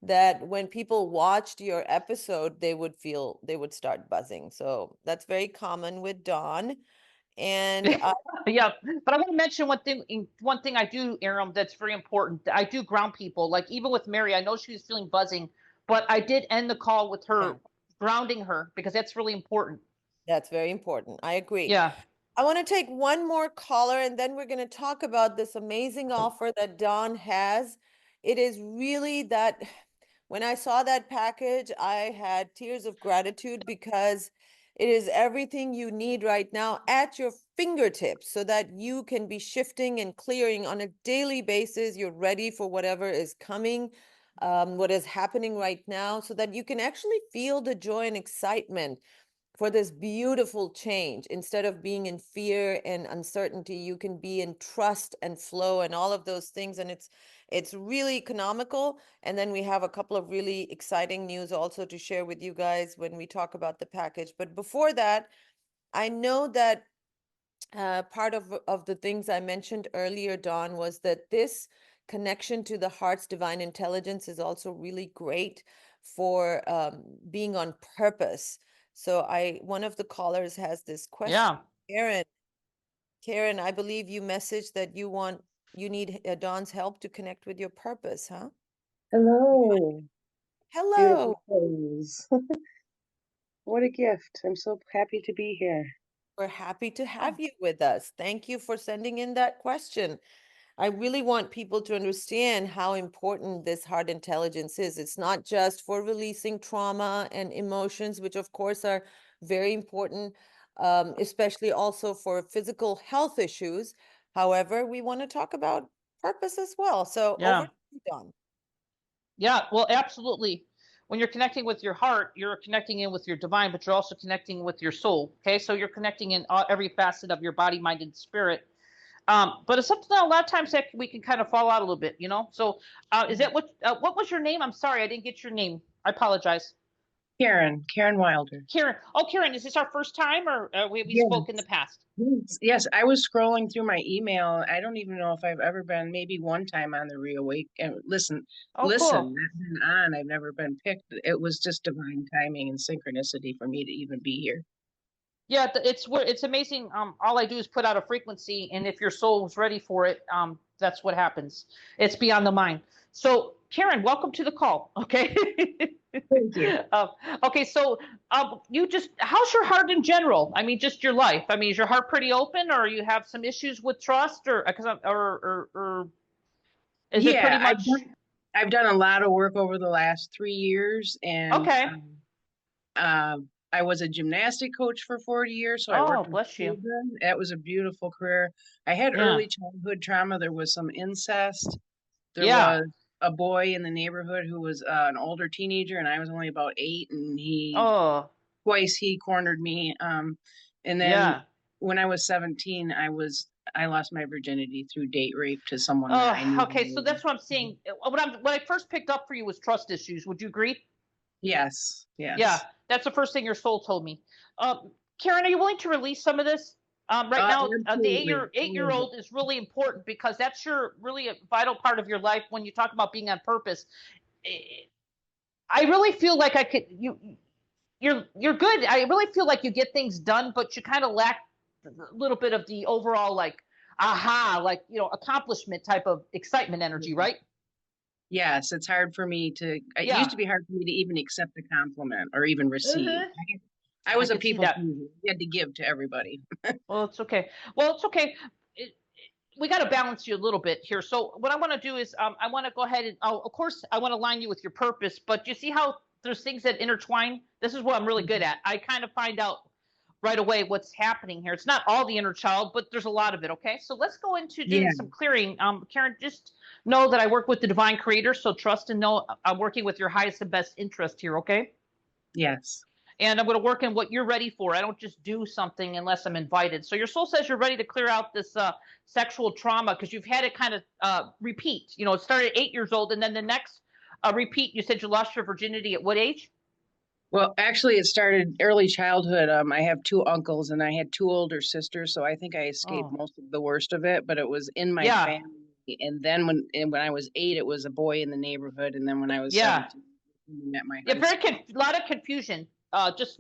that when people watched your episode, they would start buzzing. So that's very common with Dawn. And Yeah, but I want to mention one thing I do, Aram, that's very important. I do ground people. Like even with Mary, I know she was feeling buzzing, but I did end the call with her grounding her because that's really important. That's very important. I agree. Yeah. I want to take one more caller and then we're going to talk about this amazing offer that Dawn has. It is really that when I saw that package, I had tears of gratitude because it is everything you need right now at your fingertips so that you can be shifting and clearing on a daily basis. You're ready for whatever is coming, what is happening right now, so that you can actually feel the joy and excitement for this beautiful change. Instead of being in fear and uncertainty, you can be in trust and flow and all of those things. And it's really economical. And then we have a couple of really exciting news also to share with you guys when we talk about the package. But before that, I know that part of the things I mentioned earlier, Dawn, was that this connection to the heart's divine intelligence is also really great for being on purpose. So one of the callers has this question. Yeah. Karen, I believe you messaged that you need Dawn's help to connect with your purpose, huh? Hello, Hello. beautiful souls. What a gift. I'm so happy to be here. We're happy to have you with us. Thank you for sending in that question. I really want people to understand how important this heart intelligence is. It's not just for releasing trauma and emotions, which of course are very important, especially also for physical health issues. However, we want to talk about purpose as well. So Yeah. over to you, Dawn. Yeah, well, absolutely. When you're connecting with your heart, you're connecting in with your divine, but you're also connecting with your soul. Okay, so you're connecting in every facet of your body, mind, and spirit. But it's something that a lot of times that we can kind of fall out a little bit, you know. So, is that what was your name? I'm sorry, I didn't get your name. I apologize. Karen Wilder. Karen. Oh, Karen, is this our first time, or we Yes. spoke in the past? Yes, I was scrolling through my email. I don't even know if I've ever been, maybe one time on the Reawake. Listen, Oh, I've cool. been on. I've never been picked. It was just divine timing and synchronicity for me to even be here. Yeah, it's amazing. All I do is put out a frequency, and if your soul's ready for it, that's what happens. It's beyond the mind. So, Karen, welcome to the call. Okay. Thank you. Okay, so how's your heart in general? I mean, just your life. I mean, is your heart pretty open, or you have some issues with trust, or is it pretty much? I've done a lot of work over the last 3 years, and okay. I was a gymnastic coach for 40 years, so I worked with children. That was a beautiful career. I had early childhood trauma. There was some incest. There was a boy in the neighborhood who was an older teenager, and I was only about 8, and twice he cornered me. And then when I was 17, I lost my virginity through date rape to someone. Okay, so that's what I'm saying. What I first picked up for you was trust issues. Would you agree? Yes. Yeah, that's the first thing your soul told me. Karen, are you willing to release some of this? Right now, the 8-year-old is really important because that's really a vital part of your life when you talk about being on purpose. I really feel like you're good. I really feel like you get things done, but you kind of lack a little bit of the overall accomplishment type of excitement energy, right? Yes, it's hard for me to. It used to be hard for me to even accept a compliment or even receive. I was a people pleaser. You had to give to everybody. Well, it's okay. We got to balance you a little bit here. So what I want to do is I want to go ahead and, of course, I want to align you with your purpose. But you see how there's things that intertwine? This is what I'm really good at. I kind of find out right away what's happening here. It's not all the inner child, but there's a lot of it. Okay, so let's go into doing some clearing. Karen, just know that I work with the divine creator, so trust and know I'm working with your highest and best interest here. Okay. Yes. And I'm going to work in what you're ready for. I don't just do something unless I'm invited. So your soul says you're ready to clear out this sexual trauma because you've had it kind of repeat. You know, it started at 8 years old, and then the next repeat, you said you lost your virginity at what age? Well, actually, it started early childhood. I have 2 uncles, and I had 2 older sisters, so I think I escaped most of the worst of it. But it was in my family And then when I was 8, it was a boy in the neighborhood, and then when I was 17, I met my husband. A lot of confusion. Just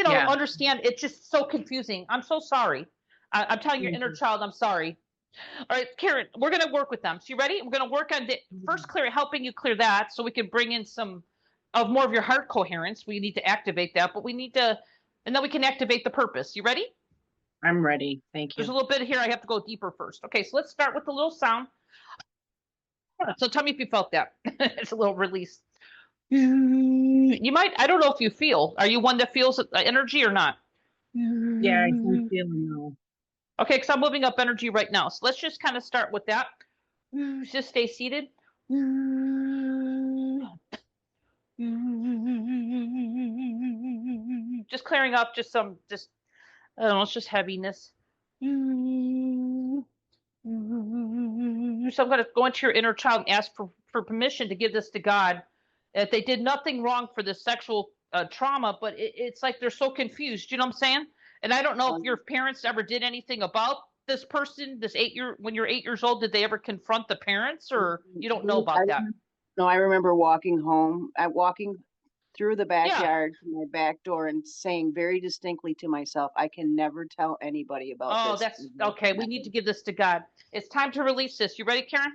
understand, it's just so confusing. I'm so sorry. I'm telling your inner child, I'm sorry. All right, Karen, we're going to work with them. So you ready? We're going to work on the first helping you clear that, so we can bring in some of more of your heart coherence. We need to activate that, but we need to, and then we can activate the purpose. You ready? I'm ready. Thank you. There's a little bit here. I have to go deeper first. Okay, so let's start with the little sound. So tell me if you felt that. It's a little release. You might, I don't know if you feel, are you one that feels energy or not? Yeah, I do feel no. Okay, because I'm moving up energy right now. So let's just kind of start with that. Just stay seated. Just clearing up just I don't know, it's just heaviness. So I'm going to go into your inner child and ask for permission to give this to God. If they did nothing wrong for this sexual trauma, but it's like they're so confused. You know what I'm saying? And I don't know if your parents ever did anything about this person, when you're 8 years old, did they ever confront the parents, or you don't know about that? No, I remember walking through the backyard to my back door and saying very distinctly to myself, I can never tell anybody about this. Oh, that's okay. We need to give this to God. It's time to release this. You ready, Karen?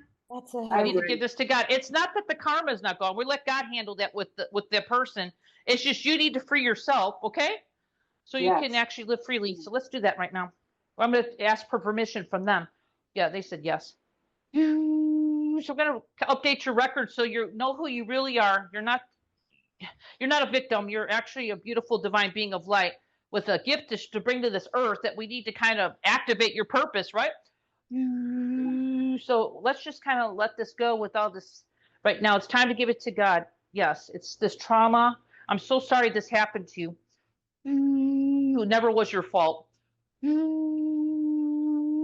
I need to give this to God. It's not that the karma is not gone. We let God handle that with the person. It's just you need to free yourself, okay? So you can actually live freely. So let's do that right now. I'm going to ask for permission from them. Yeah, they said yes. So I'm going to update your record so you know who you really are. You're not a victim. You're actually a beautiful divine being of light with a gift to bring to this earth that we need to kind of activate your purpose, right? So let's just kind of let this go with all this. Right now, it's time to give it to God. Yes, it's this trauma. I'm so sorry this happened to you. It never was your fault.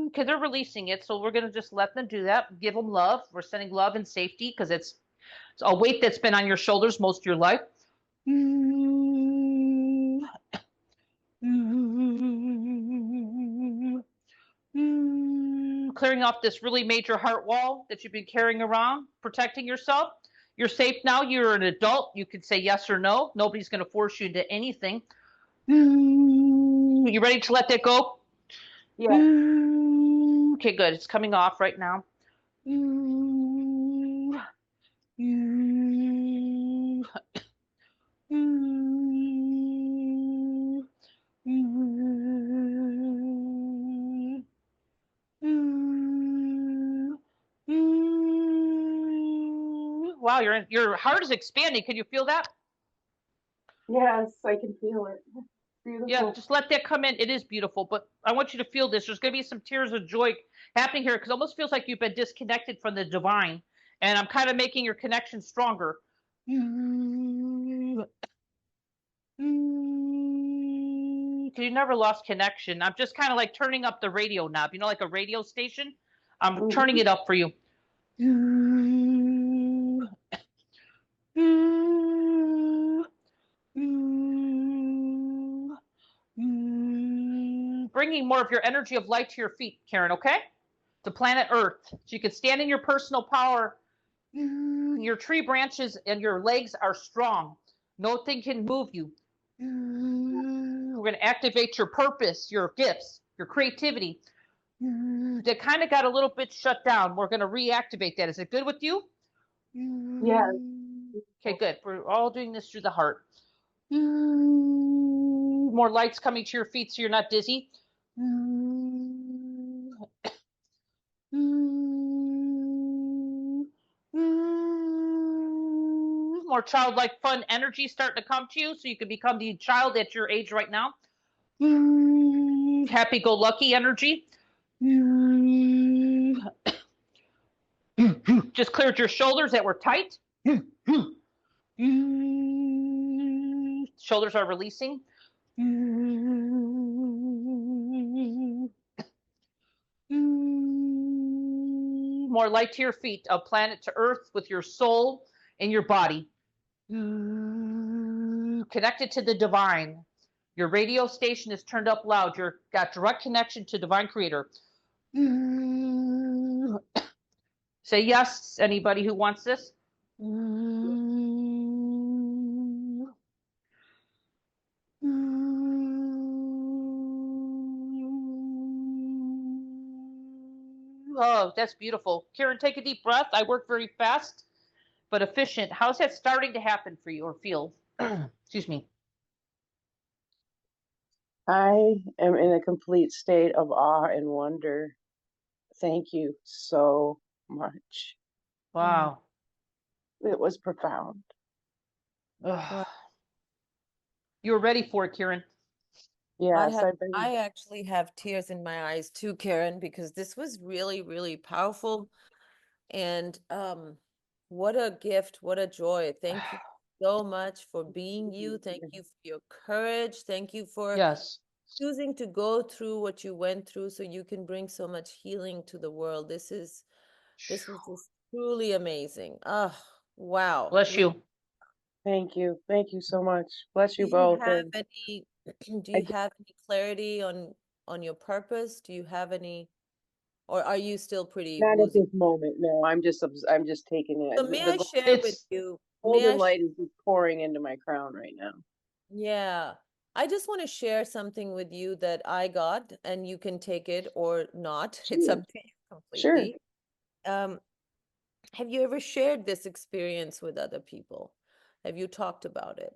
Okay, they're releasing it, so we're going to just let them do that. Give them love. We're sending love and safety because it's a weight that's been on your shoulders most of your life. Clearing off this really major heart wall that you've been carrying around, protecting yourself. You're safe now. You're an adult. You can say yes or no. Nobody's going to force you into anything. You ready to let that go? Yeah. Okay, good. It's coming off right now. Wow, your heart is expanding. Can you feel that? Yes, I can feel it. Beautiful. Yeah, just let that come in. It is beautiful, but I want you to feel this. There's going to be some tears of joy happening here because it almost feels like you've been disconnected from the divine, and I'm kind of making your connection stronger. Because you never lost connection. I'm just kind of like turning up the radio knob, like a radio station. I'm turning it up for you. Bringing more of your energy of light to your feet, Karen, okay? To planet Earth. So you can stand in your personal power. Your tree branches and your legs are strong. Nothing can move you. We're going to activate your purpose, your gifts, your creativity. That kind of got a little bit shut down. We're going to reactivate that. Is it good with you? Yes. Okay, good. We're all doing this through the heart. More lights coming to your feet so you're not dizzy. More childlike fun energy starting to come to you so you can become the child at your age right now. Happy-go-lucky energy. Just cleared your shoulders that were tight. Shoulders are releasing. More light to your feet, a planet to earth with your soul and your body. Connected to the divine. Your radio station is turned up loud. You've got direct connection to divine creator. Say yes, anybody who wants this. Oh, that's beautiful. Karen, take a deep breath. I work very fast but efficient. How's that starting to happen for you or feel? Excuse me. I am in a complete state of awe and wonder. Thank you so much. Wow. It was profound. Ugh. You were ready for it, Karen. Yes, I actually have tears in my eyes too, Karen, because this was really, really powerful. And what a gift, what a joy. Thank you so much for being you. Thank you for your courage. Thank you for yes choosing to go through what you went through so you can bring so much healing to the world. This is just truly amazing. Oh, wow. Bless you. Thank you. Thank you so much. Bless Do you you both. have any do I you have any clarity on your purpose? Do you have any, or are you still pretty Not at woozy? this moment. No, I'm just taking it. So may I share with you, golden light is just pouring into my crown right now. Yeah, I just want to share something with you that I got, and you can take it or not. It's Sure. up to you Sure. completely. Have you ever shared this experience with other people? Have you talked about it?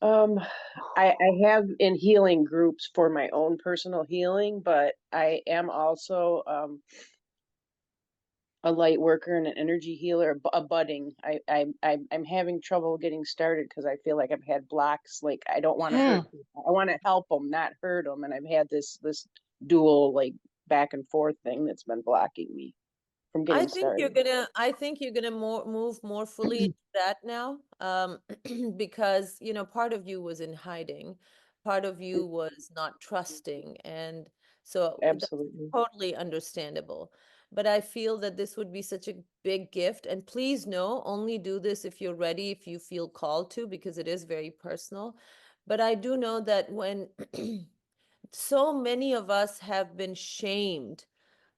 I have in healing groups for my own personal healing, but I am also a light worker and an energy healer, a budding. I'm having trouble getting started because I feel like I've had blocks. Like I don't want to hurt people. I want to help them, not hurt them. And I've had this dual like back and forth thing that's been blocking me from getting started. I think you're gonna move more fully into that now, because part of you was in hiding, part of you was not trusting, and so that's Absolutely. totally understandable. But I feel that this would be such a big gift, and please know, only do this if you're ready, if you feel called to, because it is very personal. But I do know that when so many of us have been shamed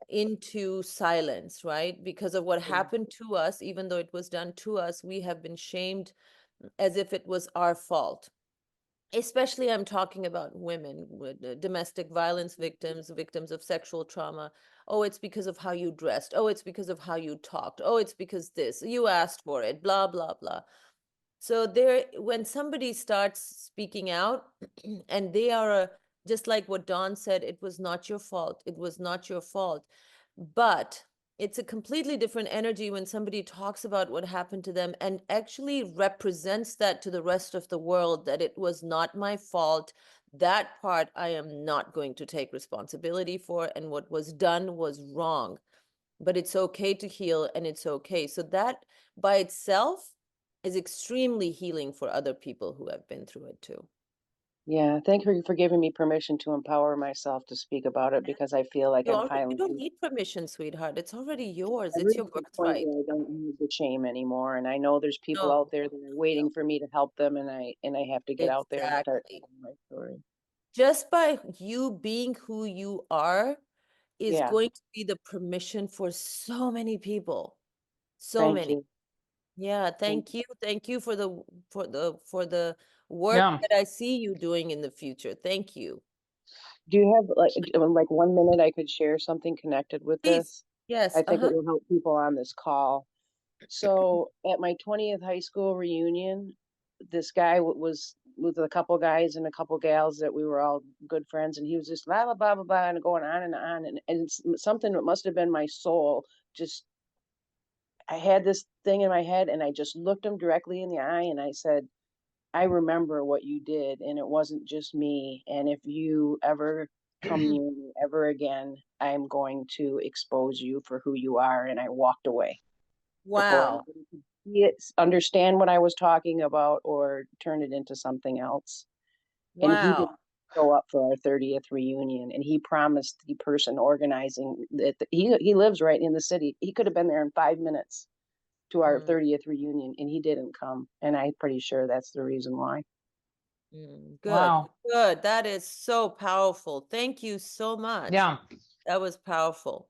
into silence, right? Because of what happened to us, even though it was done to us, we have been shamed as if it was our fault. Especially, I'm talking about women with domestic violence victims, victims of sexual trauma. Oh, it's because of how you dressed. Oh, it's because of how you talked. Oh, it's because this, you asked for it, blah, blah, blah. So when somebody starts speaking out and they are just like what Dawn said, it was not your fault. It was not your fault. But it's a completely different energy when somebody talks about what happened to them and actually represents that to the rest of the world, that it was not my fault. That part I am not going to take responsibility for, and what was done was wrong. But it's okay to heal, and it's okay. So that by itself is extremely healing for other people who have been through it too. Yeah, thank you for giving me permission to empower myself to speak about it, because I feel like I'm You finally don't need permission, sweethart. It's already yours. I'm It's reached your the point birthright. where I don't need the shame anymore, and I know there's people out there that are waiting for me to help them, and I have to get out there and start telling my story. Just by you being who you are is going to be the permission for so many people. So Thank many. you. Yeah, thank you. Thank you for the work that I see you doing in the future. Thank you. Do you have like 1 minute I could share something connected with Please. this? Yes. I think it will help people on this call. So at my 20th high school reunion, this guy was with a couple guys and a couple gals that we were all good friends, and he was just blah blah blah blah blah and going on and on, and it's something that must have been my soul. Just I had this thing in my head, and I just looked him directly in the eye and I said, I remember what you did, and it wasn't just me. And if you ever come near me ever again, I'm going to expose you for who you are. And I walked away. Wow. Understand what I was talking about or turn it into something else. Wow. And he didn't show up for our 30th reunion. And he promised the person organizing that he lives right in the city. He could have been there in 5 minutes to our 30th reunion, and he didn't come. And I'm pretty sure that's the reason why. Good. Wow. Good. That is so powerful. Thank you so much. Yeah. That was powerful.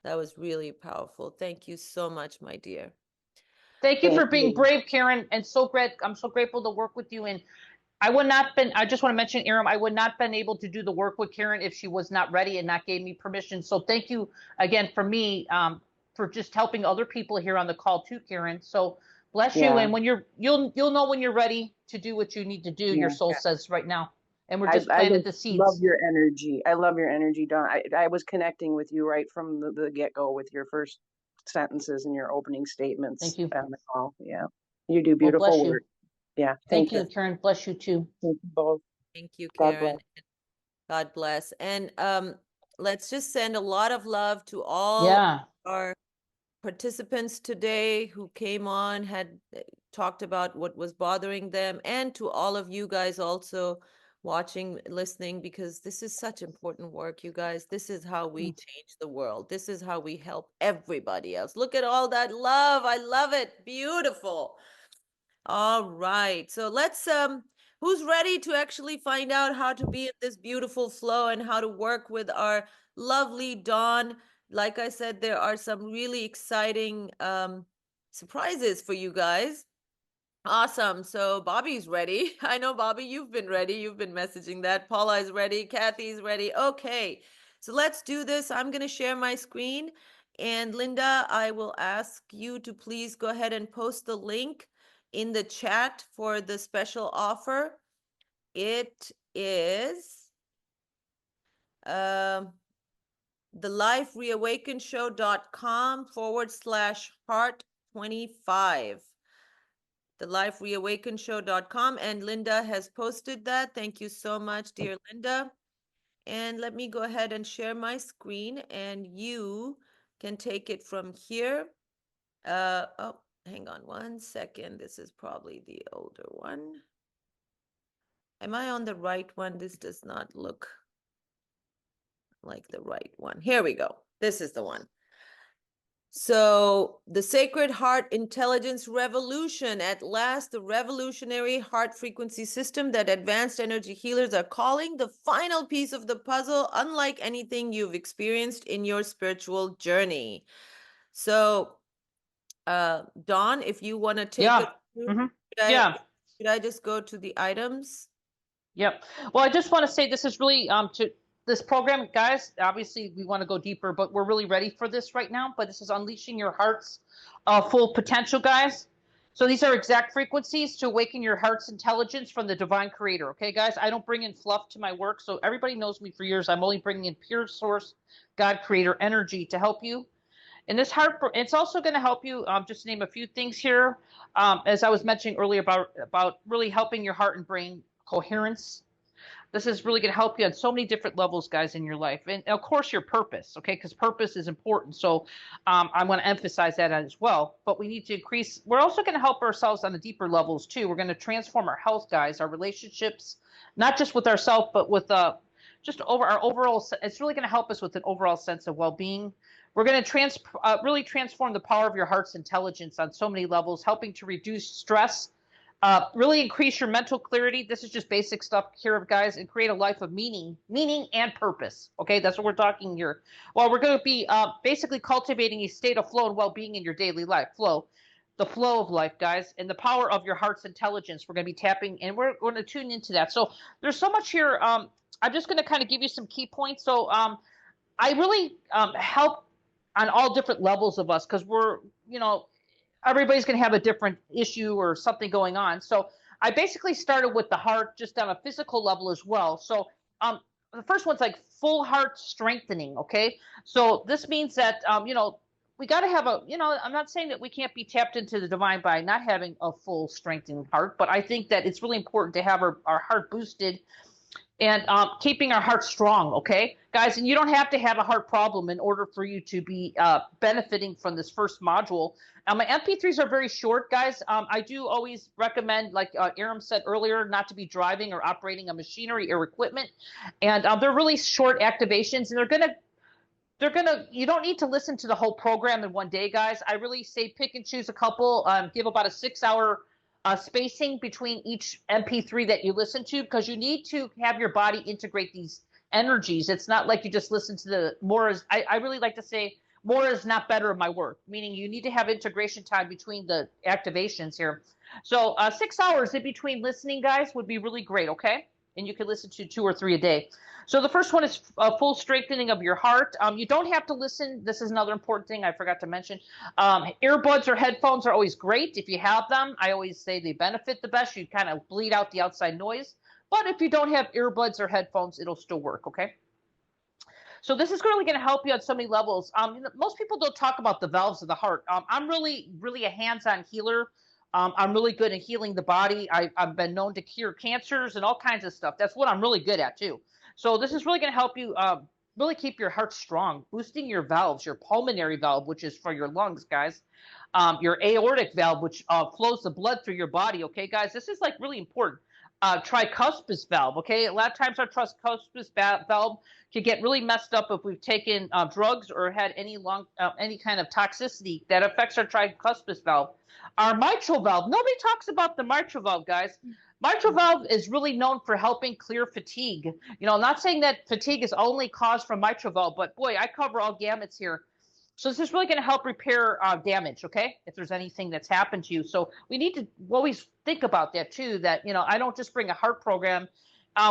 That was really powerful. Thank you so much, my dear. Thank you for being brave, Karen, and I'm so grateful to work with you. And I just want to mention, Aram, I would not been able to do the work with Karen if she was not ready and not gave me permission. So thank you again for me, for just helping other people here on the call too, Karen. So bless you. And when you'll know when you're ready to do what you need to do, your soul says right now. And we're just planting the seeds. I love your energy. I love your energy, Dawn. I was connecting with you right from the get-go with your first sentences and your opening statements. Thank you. On the call. Yeah. You do beautiful work. Yeah. Thank you, Karen. Bless you too. Thank you both. Thank you, Karen. God bless. And let's just send a lot of love to all our participants today who came on, had talked about what was bothering them, and to all of you guys also watching, listening, because this is such important work, you guys. This is how we change the world. This is how we help everybody else. Look at all that love. I love it. Beautiful. All right. So let's who's ready to actually find out how to be in this beautiful flow and how to work with our lovely Dawn? Like I said, there are some really exciting surprises for you guys. Awesome. So Bobby's ready. I know, Bobby, you've been ready. You've been messaging that. Paula is ready. Kathy's ready. Okay. So let's do this. I'm going to share my screen. And Linda, I will ask you to please go ahead and post the link in the chat for the special offer. It is thelifereawakenshow.com/heart25. thelifereawakenshow.com, and Linda has posted that. Thank you so much, dear Linda. And let me go ahead and share my screen, and you can take it from here. Oh, hang on one second. This is probably the older one. Am I on the right one? This does not look like the right one. Here we go. This is the one. So the Sacred Heart Intelligence Revolution, at last, the revolutionary heart frequency system that advanced energy healers are calling the final piece of the puzzle, unlike anything you've experienced in your spiritual journey. So, Dawn, if you want to take it through, should I just go to the items? Yep. Well, I just want to say this is really to this program, guys. Obviously, we want to go deeper, but we're really ready for this right now. But this is unleashing your heart's full potential, guys. So these are exact frequencies to awaken your heart's intelligence from the divine creator. Okay, guys, I don't bring in fluff to my work. So everybody knows me for years. I'm only bringing in pure source, God creator energy to help you. And this heart, it's also going to help you, just to name a few things here, as I was mentioning earlier about really helping your heart and brain coherence. This is really going to help you on so many different levels, guys, in your life. And of course, your purpose, okay, because purpose is important. So I want to emphasize that as well. But we need to increase. We're also going to help ourselves on the deeper levels, too. We're going to transform our health, guys, our relationships, not just with ourselves, but with just over our overall. It's really going to help us with an overall sense of well-being. We're going to really transform the power of your heart's intelligence on so many levels, helping to reduce stress, really increase your mental clarity. This is just basic stuff here, guys, and create a life of meaning and purpose. Okay, that's what we're talking here. Well, we're going to be basically cultivating a state of flow and well-being in your daily life. The flow of life, guys, and the power of your heart's intelligence. We're going to be tapping, and we're going to tune into that. So there's so much here. I'm just going to kind of give you some key points. So I really help on all different levels of us, because we're, everybody's going to have a different issue or something going on. So I basically started with the heart just on a physical level as well. So the first one's like full heart strengthening. Okay. So this means that, we got to have I'm not saying that we can't be tapped into the divine by not having a full strengthening heart, but I think that it's really important to have our heart boosted and keeping our heart strong, okay, guys? And you don't have to have a heart problem in order for you to be benefiting from this first module. My MP3s are very short, guys. I do always recommend, like Aram said earlier, not to be driving or operating a machinery or equipment. And they're really short activations, and you don't need to listen to the whole program in one day, guys. I really say pick and choose a couple, give about a 6-hour spacing between each MP3 that you listen to, because you need to have your body integrate these energies. It's not like you just listen to I really like to say, more is not better in my work, meaning you need to have integration time between the activations here. So 6 hours in between listening, guys, would be really great, okay? And you can listen to 2 or 3 a day. So the first one is full strengthening of your heart. You don't have to listen. This is another important thing I forgot to mention. Earbuds or headphones are always great. If you have them, I always say they benefit the best. You kind of bleed out the outside noise. But if you don't have earbuds or headphones, it'll still work, okay? So this is really going to help you on so many levels. Most people don't talk about the valves of the heart. I'm really a hands-on healer. I'm really good at healing the body. I've been known to cure cancers and all kinds of stuff. That's what I'm really good at too. So this is really going to help you really keep your heart strong, boosting your valves, your pulmonary valve, which is for your lungs, guys. Your aortic valve, which flows the blood through your body. Okay, guys, this is like really important. Tricuspid valve. Okay, a lot of times our tricuspid valve can get really messed up if we've taken drugs or had any kind of toxicity that affects our tricuspid valve. Our mitral valve. Nobody talks about the mitral valve, guys. Mitral valve is really known for helping clear fatigue. You know, I'm not saying that fatigue is only caused from mitral valve, but boy, I cover all gamuts here. So this is really going to help repair damage, okay, if there's anything that's happened to you. So we need to always think about that too, that, you know, I don't just bring a heart program.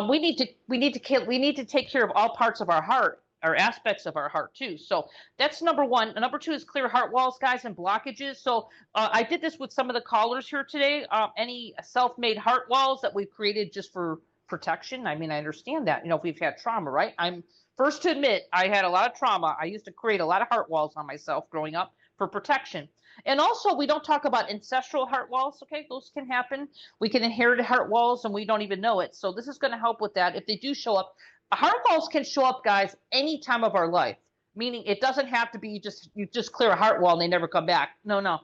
We need to take care of all parts of our heart, or aspects of our heart too. So that's number one. Number two is clear heart walls, guys, and blockages. So I did this with some of the callers here today. Any self-made heart walls that we've created just for protection. I mean, I understand that, you know, if we've had trauma, right? I'm first to admit I had a lot of trauma. I used to create a lot of heart walls on myself growing up for protection. And also, we don't talk about ancestral heart walls, okay? Those can happen. We can inherit heart walls and we don't even know it. So this is going to help with that if they do show up. Heart walls can show up, guys, any time of our life, meaning it doesn't have to be you just clear a heart wall and they never come back. No.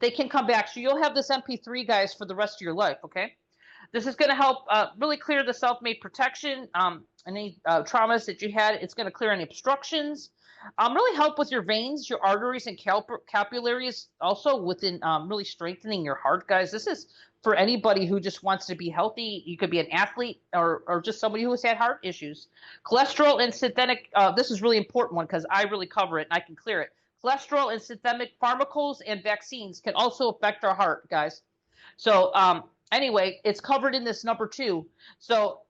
They can come back. So you'll have this MP3, guys, for the rest of your life, okay? This is going to help really clear the self-made protection, any traumas that you had. It's going to clear any obstructions. Really help with your veins, your arteries, and capillaries. Also within really strengthening your heart, guys. This is for anybody who just wants to be healthy. You could be an athlete or just somebody who has had heart issues. Cholesterol and synthetic. This is really important one because I really cover it and I can clear it. Cholesterol and synthetic pharmaceuticals and vaccines can also affect our heart, guys. So anyway, it's covered in this number 2. So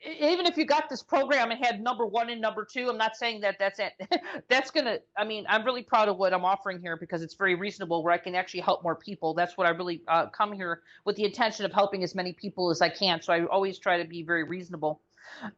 even if you got this program and had number 1 and number 2, I'm not saying that that's it. That's going to, I mean, I'm really proud of what I'm offering here because it's very reasonable where I can actually help more people. That's what I really come here with the intention of helping as many people as I can. So I always try to be very reasonable.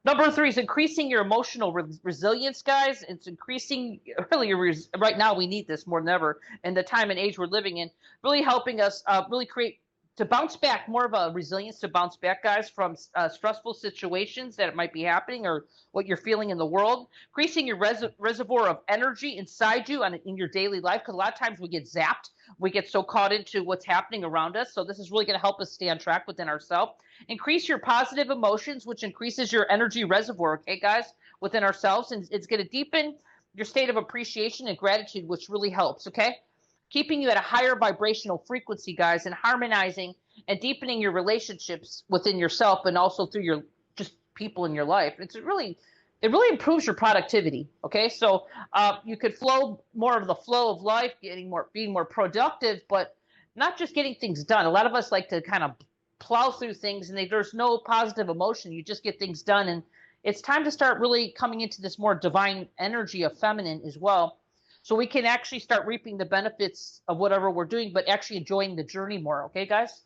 Number 3 is increasing your emotional resilience, guys. It's increasing really right now. We need this more than ever in the time and age we're living in, really helping us really create to bounce back, more of a resilience to bounce back, guys, from stressful situations that might be happening or what you're feeling in the world. Increasing your reservoir of energy inside you and in your daily life, because a lot of times we get zapped. We get so caught into what's happening around us. So this is really going to help us stay on track within ourselves. Increase your positive emotions, which increases your energy reservoir, okay, guys, within ourselves. And it's going to deepen your state of appreciation and gratitude, which really helps, okay? Keeping you at a higher vibrational frequency, guys, and harmonizing and deepening your relationships within yourself and also through your just people in your life. It really improves your productivity. Okay, so you could flow more of the flow of life, being more productive, but not just getting things done. A lot of us like to kind of plow through things, and there's no positive emotion. You just get things done, and it's time to start really coming into this more divine energy of feminine as well. So we can actually start reaping the benefits of whatever we're doing, but actually enjoying the journey more. Okay, guys?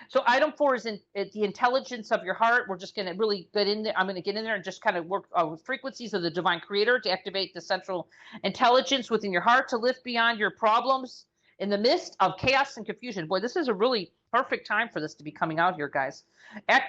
So item 4 is the intelligence of your heart. We're just going to really get in there. I'm going to get in there and just kind of work with frequencies of the divine creator to activate the central intelligence within your heart to lift beyond your problems in the midst of chaos and confusion. Boy, this is a really perfect time for this to be coming out here, guys.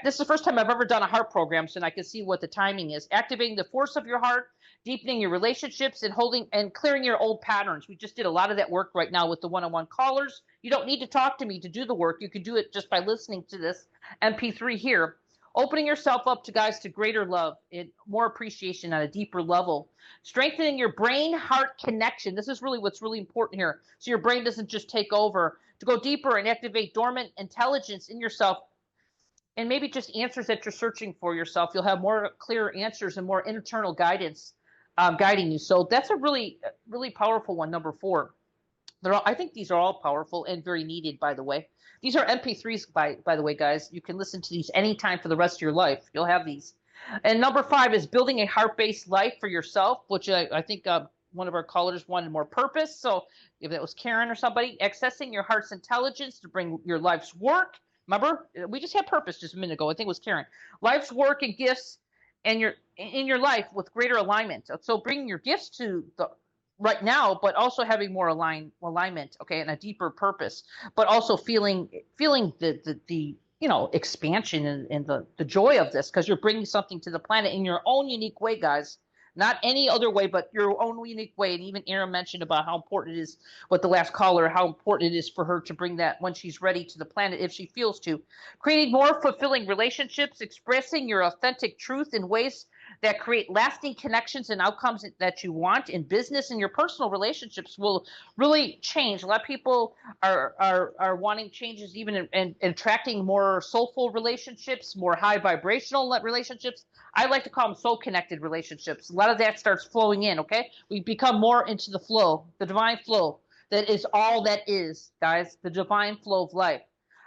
This is the first time I've ever done a heart program, so I can see what the timing is. Activating the force of your heart, deepening your relationships, and holding and clearing your old patterns. We just did a lot of that work right now with the one-on-one callers. You don't need to talk to me to do the work. You can do it just by listening to this MP3 here. Opening yourself up to greater love and more appreciation on a deeper level. Strengthening your brain-heart connection. This is really what's really important here. So your brain doesn't just take over. To go deeper and activate dormant intelligence in yourself and maybe just answers that you're searching for yourself. You'll have more clear answers and more internal guidance. guiding you. So that's a really, really powerful one, number 4. I think these are all powerful and very needed, by the way. These are MP3s, by the way, guys. You can listen to these anytime for the rest of your life. You'll have these. And number 5 is building a heart-based life for yourself, which I think one of our callers wanted more purpose. So if that was Karen or somebody, accessing your heart's intelligence to bring your life's work. Remember, we just had purpose just a minute ago. I think it was Karen. Life's work and gifts and in your life with greater alignment. So bringing your gifts to the right now, but also having more alignment, okay, and a deeper purpose, but also feeling the expansion and the joy of this, because you're bringing something to the planet in your own unique way, guys. Not any other way, but your own unique way. And even Erin mentioned about how important it is with the last caller, how important it is for her to bring that when she's ready to the planet, if she feels to. Creating more fulfilling relationships, expressing your authentic truth in ways that create lasting connections and outcomes that you want in business, and your personal relationships will really change. A lot of people are wanting changes, even in attracting more soulful relationships, more high vibrational relationships. I like to call them soul connected relationships. A lot of that starts flowing in. Okay, we become more into the flow, the divine flow. That is all that is, guys, the divine flow of life.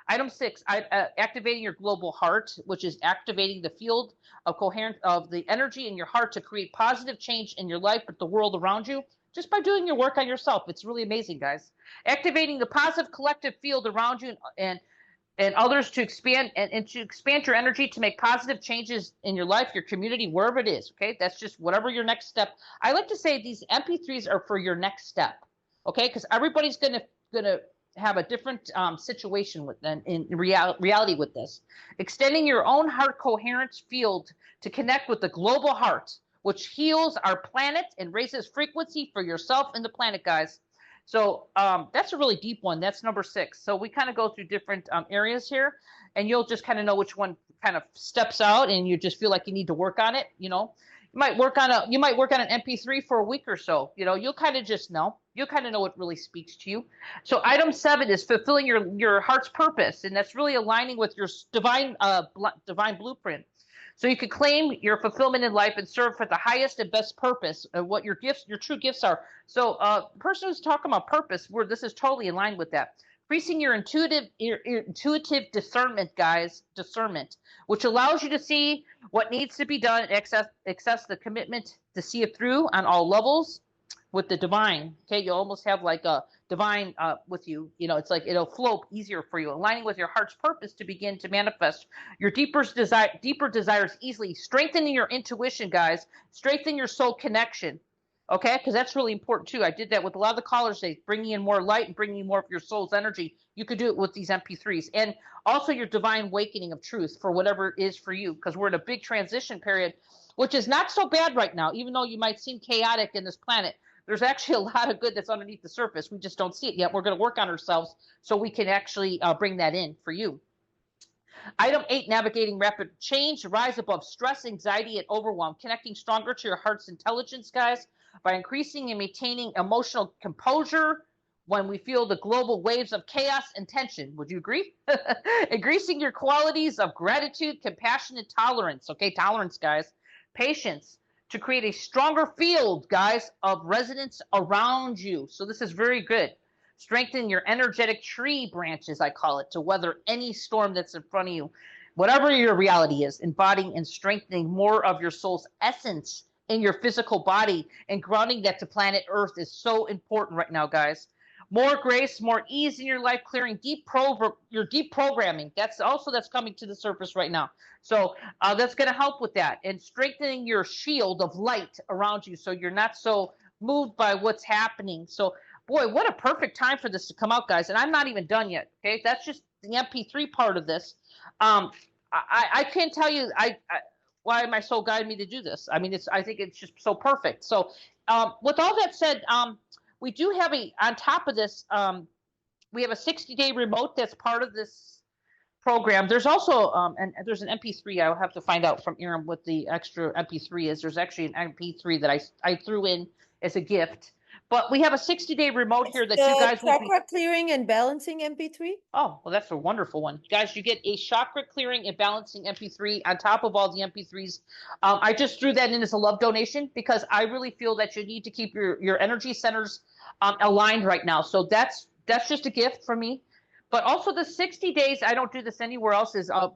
Item 6, activating your global heart, which is activating the field of coherence of the energy in your heart to create positive change in your life, but the world around you, just by doing your work on yourself. It's really amazing, guys. Activating the positive collective field around you and others to expand and to expand your energy to make positive changes in your life, your community, wherever it is. Okay, that's just whatever your next step. I like to say these MP3s are for your next step. Okay, because everybody's gonna have a different situation with them in reality with this. Extending your own heart coherence field to connect with the global heart, which heals our planet and raises frequency for yourself and the planet, guys. So that's a really deep one. That's number 6. So we kind of go through different areas here, and you'll just kind of know which one kind of steps out, and you just feel like you need to work on it. You might work on an MP3 for a week or so. You'll kind of just know. You'll kind of know what really speaks to you. So item 7 is fulfilling your heart's purpose, and that's really aligning with your divine blueprint. So you can claim your fulfillment in life and serve for the highest and best purpose of what your true gifts are. So person who's talking about purpose, this is totally in line with that. Increasing your intuitive discernment, guys, which allows you to see what needs to be done, access the commitment to see it through on all levels with the divine. Okay, you almost have like a divine with you. It's like it'll flow easier for you, aligning with your heart's purpose to begin to manifest your deeper desires easily. Strengthening your intuition, guys. Strengthen your soul connection. Okay, because that's really important too. I did that with a lot of the callers. They bringing in more light and bringing more of your soul's energy. You could do it with these MP3s, and also your divine awakening of truth for whatever it is for you, because we're in a big transition period, which is not so bad right now. Even though you might seem chaotic in this planet, there's actually a lot of good that's underneath the surface. We just don't see it yet. We're going to work on ourselves so we can actually bring that in for you. Item 8, navigating rapid change, rise above stress, anxiety, and overwhelm, connecting stronger to your heart's intelligence, guys, by increasing and maintaining emotional composure when we feel the global waves of chaos and tension. Would you agree? Increasing your qualities of gratitude, compassion, and tolerance. Okay, tolerance, guys. Patience, to create a stronger field, guys, of resonance around you. So this is very good. Strengthen your energetic tree branches, I call it, to weather any storm that's in front of you. Whatever your reality is, embodying and strengthening more of your soul's essence in your physical body and grounding that to planet Earth is so important right now, guys. More grace, more ease in your life, clearing your deep programming. That's coming to the surface right now. So that's going to help with that, and strengthening your shield of light around you so you're not so moved by what's happening. So, boy, what a perfect time for this to come out, guys. And I'm not even done yet. Okay, that's just the MP3 part of this. I can't tell you why my soul guided me to do this. I mean, I think it's just so perfect. So with all that said, we do have on top of this, we have a 60-day remote that's part of this program. There's also, there's an MP3. I'll have to find out from Erin what the extra MP3 is. There's actually an MP3 that I threw in as a gift. But we have a 60-day remote here that you The guys will be. chakra clearing and balancing MP3. Oh, well, that's a wonderful one. Guys, you get a chakra clearing and balancing MP3 on top of all the MP3s. I just threw that in as a love donation because I really feel that you need to keep your energy centers aligned right now. So that's just a gift from me. But also the 60 days, I don't do this anywhere else. I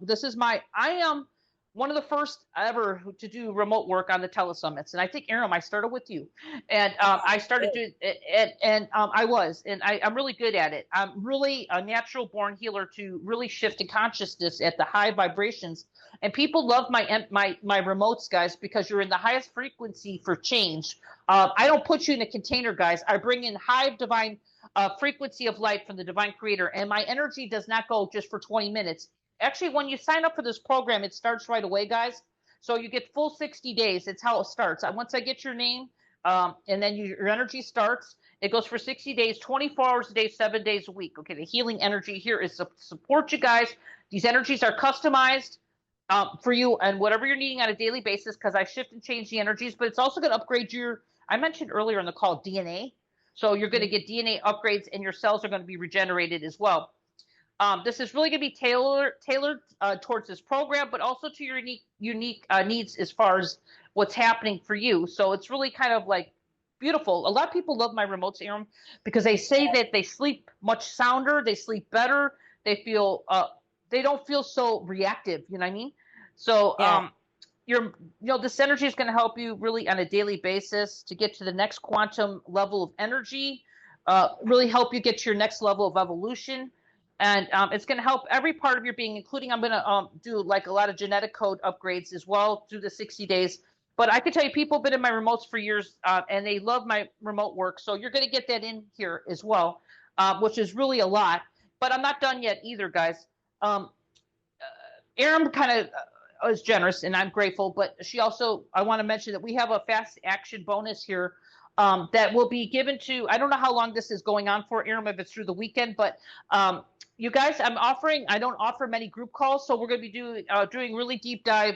am one of the first ever to do remote work on the telesummits. And I think, Aram, I started with you. And I started doing it, and I'm really good at it. I'm really a natural born healer to really shift the consciousness at the high vibrations. And people love my remotes, guys, because you're in the highest frequency for change. I don't put you in a container, guys. I bring in high divine frequency of light from the divine creator. And my energy does not go just for 20 minutes. Actually, when you sign up for this program, it starts right away, guys. So you get full 60 days. It's how it starts. Once I get your name, and then your energy starts, it goes for 60 days, 24 hours a day, 7 days a week. Okay, the healing energy here is to support you guys. These energies are customized for you and whatever you're needing on a daily basis, because I shift and change the energies, but it's also going to upgrade I mentioned earlier in the call, DNA. So you're going to get DNA upgrades, and your cells are going to be regenerated as well. This is really going to be tailored towards this program, but also to your unique needs as far as what's happening for you. So it's really kind of like beautiful. A lot of people love my remotes, Aram, because they say that they sleep much sounder, they sleep better, they feel they don't feel so reactive. You know what I mean? So this energy is going to help you really on a daily basis to get to the next quantum level of energy. Really help you get to your next level of evolution. And it's going to help every part of your being, including I'm going to do like a lot of genetic code upgrades as well through the 60 days. But I can tell you, people have been in my remotes for years, and they love my remote work. So you're going to get that in here as well, which is really a lot. But I'm not done yet either, guys. Aram kind of is generous, and I'm grateful. But she also, I want to mention that we have a fast action bonus here that will be given to, I don't know how long this is going on for, Aram, if it's through the weekend, but you guys, I don't offer many group calls, so we're going to be doing really deep dive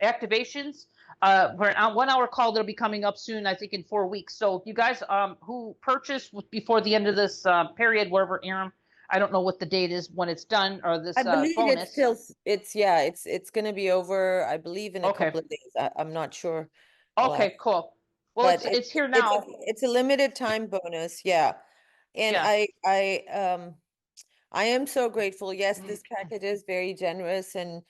activations for a 1 hour call that'll be coming up soon, I think in 4 weeks. So you guys who purchase before the end of this period, wherever, Aram, I don't know what the date is when it's done, or this I believe bonus. it's still, it's going to be over, I believe, in a couple of days. I'm not sure. Okay, cool. Well, it's here now. It's a limited time bonus, yeah. And I am so grateful. Yes, this package is very generous, and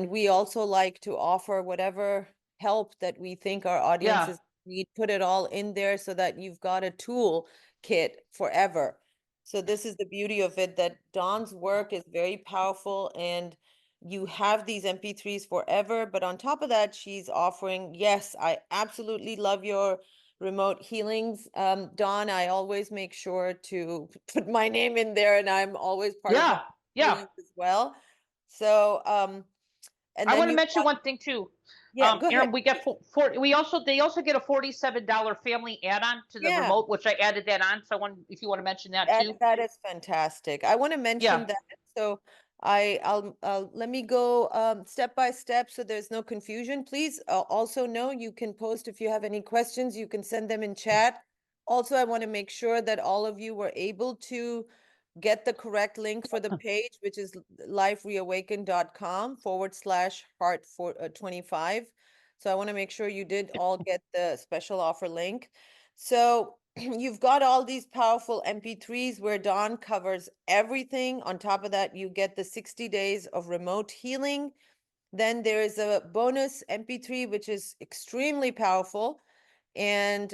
we also like to offer whatever help that we think our audiences need, put it all in there so that you've got a tool kit forever. So this is the beauty of it, that Dawn's work is very powerful, and you have these MP3s forever. But on top of that, she's offering, yes, I absolutely love your remote healings. Dawn, I always make sure to put my name in there, and I'm always part of healings as well. So and I want to mention one thing too. Yeah, go Aram, ahead. we get they also get a $47 family add-on to the remote, which I added that on. So if you want to mention that too. That is fantastic. I want to mention that. So I'll let me go step by step so there's no confusion. Please also know you can post if you have any questions, you can send them in chat. Also, I want to make sure that all of you were able to get the correct link for the page, which is lifereawaken.com/heart25. So I want to make sure you did all get the special offer link. So you've got all these powerful MP3s where Dawn covers everything. On top of that, you get the 60 days of remote healing. Then there is a bonus MP3, which is extremely powerful. And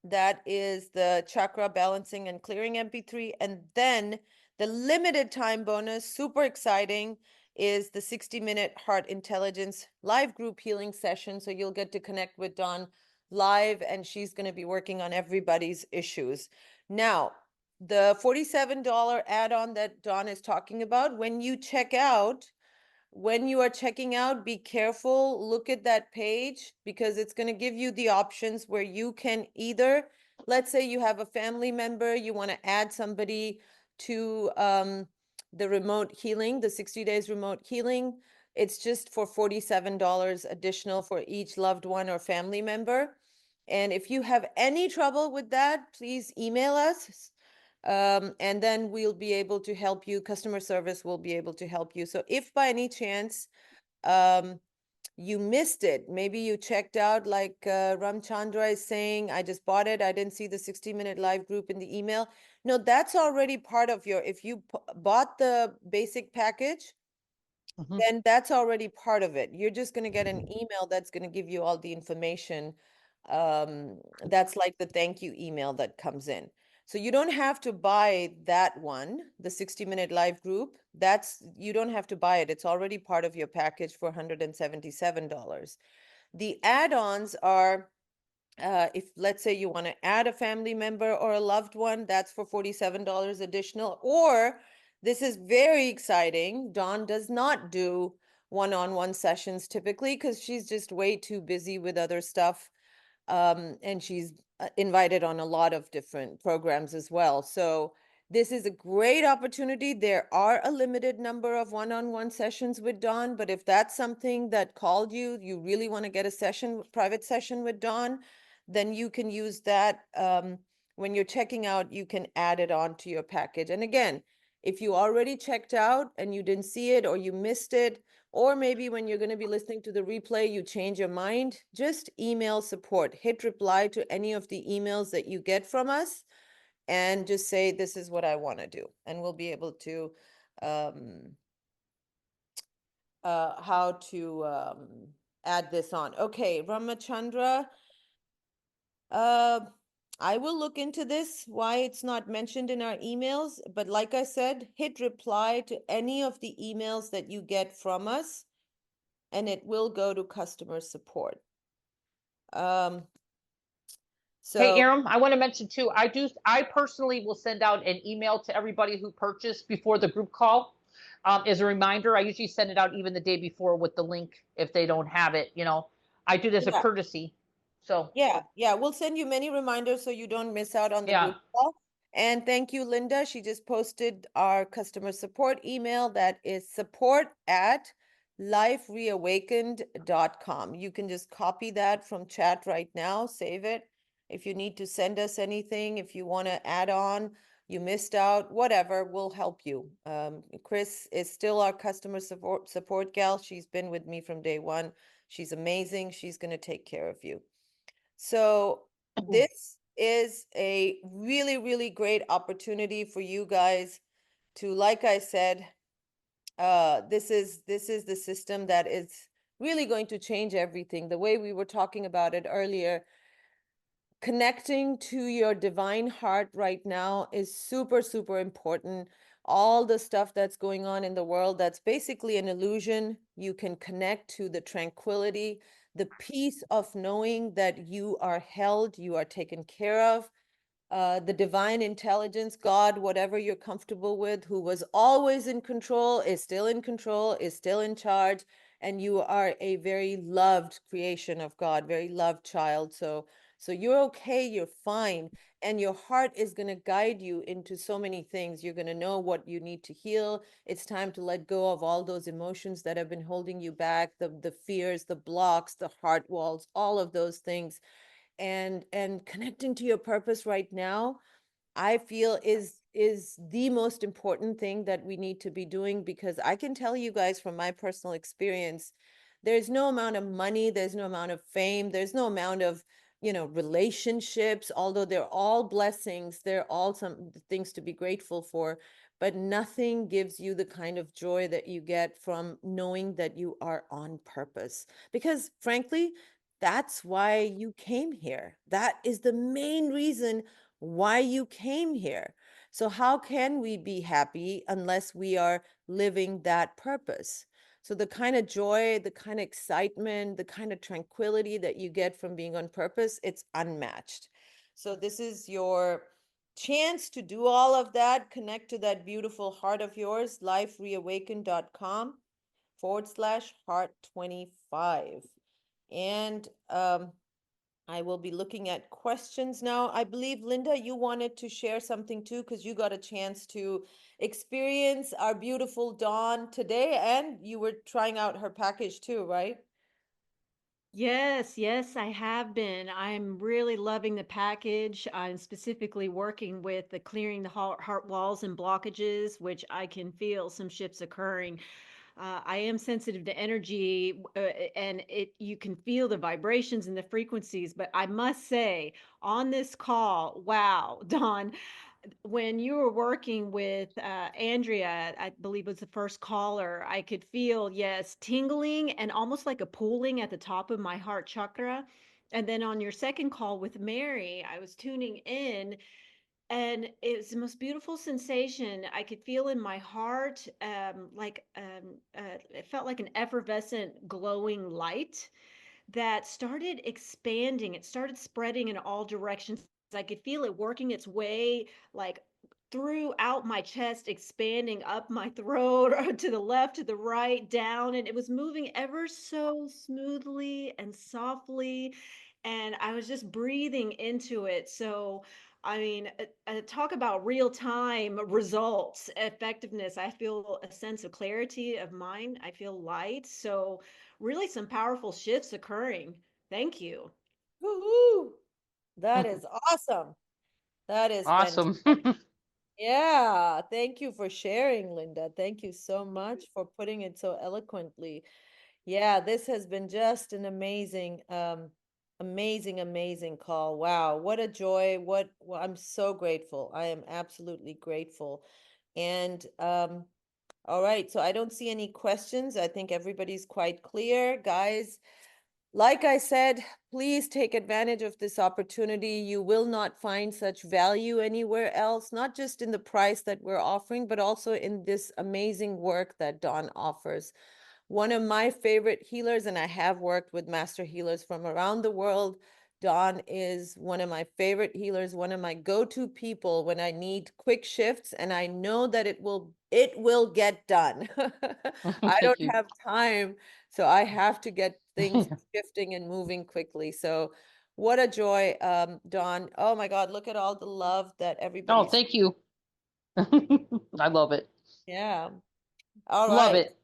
that is the chakra balancing and clearing MP3. And then the limited time bonus, super exciting, is the 60-minute heart intelligence live group healing session. So you'll get to connect with Dawn live, and she's going to be working on everybody's issues. Now, the $47 add-on that Dawn is talking about, when you are checking out, be careful, look at that page, because it's going to give you the options where you can either, let's say you have a family member, you want to add somebody to the remote healing, the 60 days remote healing. It's just for $47 additional for each loved one or family member. And if you have any trouble with that, please email us. And then we'll be able to help you. Customer service will be able to help you. So if by any chance you missed it, maybe you checked out like Ramchandra is saying, I just bought it, I didn't see the 60-minute live group in the email. No, that's already part of your, if you bought the basic package, then that's already part of it. You're just going to get an email that's going to give you all the information. That's like the thank you email that comes in. So you don't have to buy that one, the 60-minute live group. You don't have to buy it. It's already part of your package for $177. The add-ons are, if let's say you want to add a family member or a loved one, that's for $47 additional. Or this is very exciting. Dawn does not do one-on-one sessions typically because she's just way too busy with other stuff. And she's invited on a lot of different programs as well. So this is a great opportunity. There are a limited number of one-on-one sessions with Dawn, but if that's something that called you, you really want to get a session, private session with Dawn, then you can use that. When you're checking out, you can add it on to your package. And again, if you already checked out and you didn't see it or you missed it, or maybe when you're going to be listening to the replay, you change your mind, just email support. Hit reply to any of the emails that you get from us and just say, this is what I want to do. And we'll be able to, how to add this on. Okay, Ramachandra, I will look into this, why it's not mentioned in our emails. But like I said, hit reply to any of the emails that you get from us, and it will go to customer support. Hey, So Aram, I want to mention too, I personally will send out an email to everybody who purchased before the group call. As a reminder, I usually send it out even the day before with the link if they don't have it, you know. I do this as a courtesy. So yeah, we'll send you many reminders so you don't miss out on the group call. And thank you, Linda. She just posted our customer support email. That is support@lifereawakened.com. You can just copy that from chat right now, save it. If you need to send us anything, if you want to add on, you missed out, whatever, we'll help you. Chris is still our customer support gal. She's been with me from day one. She's amazing. She's going to take care of you. So this is a really, really great opportunity for you guys to, like I said, this is the system that is really going to change everything. The way we were talking about it earlier, connecting to your divine heart right now is super, super important. All the stuff that's going on in the world, that's basically an illusion. You can connect to the tranquility, the peace of knowing that you are held, you are taken care of. The divine intelligence, God, whatever you're comfortable with, who was always in control, is still in control, is still in charge. And you are a very loved creation of God, very loved child. So you're okay, you're fine. And your heart is going to guide you into so many things. You're going to know what you need to heal. It's time to let go of all those emotions that have been holding you back, the fears, the blocks, the heart walls, all of those things. And connecting to your purpose right now, I feel is the most important thing that we need to be doing, because I can tell you guys from my personal experience, there's no amount of money, there's no amount of fame, there's no amount of, relationships, although they're all blessings, they're all some things to be grateful for, but nothing gives you the kind of joy that you get from knowing that you are on purpose. Because frankly, that's why you came here. That is the main reason why you came here. So how can we be happy unless we are living that purpose? So the kind of joy, the kind of excitement, the kind of tranquility that you get from being on purpose, it's unmatched. So this is your chance to do all of that, connect to that beautiful heart of yours, lifereawakened.com/heart25. And I will be looking at questions now. I believe, Linda, you wanted to share something too, because you got a chance to experience our beautiful Dawn today, and you were trying out her package too, right? Yes, yes, I have been. I'm really loving the package. I'm specifically working with the clearing the heart walls and blockages, which I can feel some shifts occurring. I am sensitive to energy, and you can feel the vibrations and the frequencies. But I must say, on this call, wow, Dawn, when you were working with Andrea, I believe was the first caller, I could feel, yes, tingling and almost like a pooling at the top of my heart chakra. And then on your second call with Mary, I was tuning in, and it was the most beautiful sensation. I could feel in my heart, it felt like an effervescent, glowing light that started expanding. It started spreading in all directions. I could feel it working its way like throughout my chest, expanding up my throat or to the left, to the right, down. And it was moving ever so smoothly and softly. And I was just breathing into it. So, I mean, talk about real time results, effectiveness. I feel a sense of clarity of mind. I feel light. So, really some powerful shifts occurring. Thank you. Woo-hoo! That is awesome. That is fantastic. Awesome. Yeah, thank you for sharing, Linda. Thank you so much for putting it so eloquently. Yeah, this has been just an amazing, amazing call. Wow, what a joy. Well, I'm so grateful. I am absolutely grateful. And all right, so I don't see any questions. I think everybody's quite clear. Guys, like I said, please take advantage of this opportunity. You will not find such value anywhere else, not just in the price that we're offering, but also in this amazing work that Dawn offers. One of my favorite healers, and I have worked with master healers from around the world. Dawn is one of my favorite healers, one of my go-to people when I need quick shifts, and I know that it will get done. I Thank don't you. have time, so I have to get things shifting and moving quickly. So what a joy, Dawn. Oh my God, look at all the love that Oh, everybody's. thank you. I love it. Yeah. All Love right. it.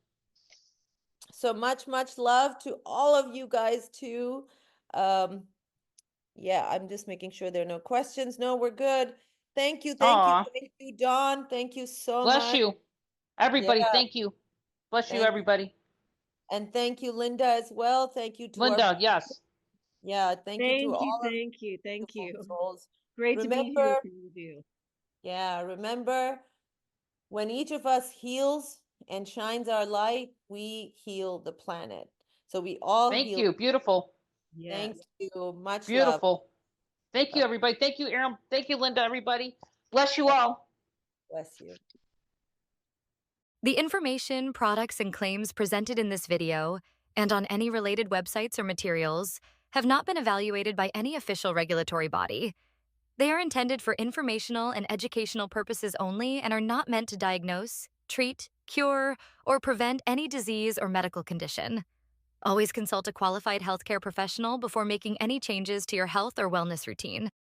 So much love to all of you guys too. Yeah, I'm just making sure there are no questions. No, we're good. Thank you, Aw, Dawn. Thank you so bless much. you. Everybody, Yeah, thank you. Bless you, thank everybody. and thank you, Linda, as well. Thank you to our Linda, yes. thank you to all of Thank you. Thank beautiful you. souls. Great to be here Remember, with you. yeah, remember when each of us heals and shines our light, we heal the planet. So we all Thank heal. you. Beautiful. Thank you. Much love. Beautiful. Thank you, everybody. Thank you, Aaron. Thank you, Linda, everybody. Bless you all. Bless you. The information, products, and claims presented in this video and on any related websites or materials have not been evaluated by any official regulatory body. They are intended for informational and educational purposes only and are not meant to diagnose, treat, cure, or prevent any disease or medical condition. Always consult a qualified healthcare professional before making any changes to your health or wellness routine.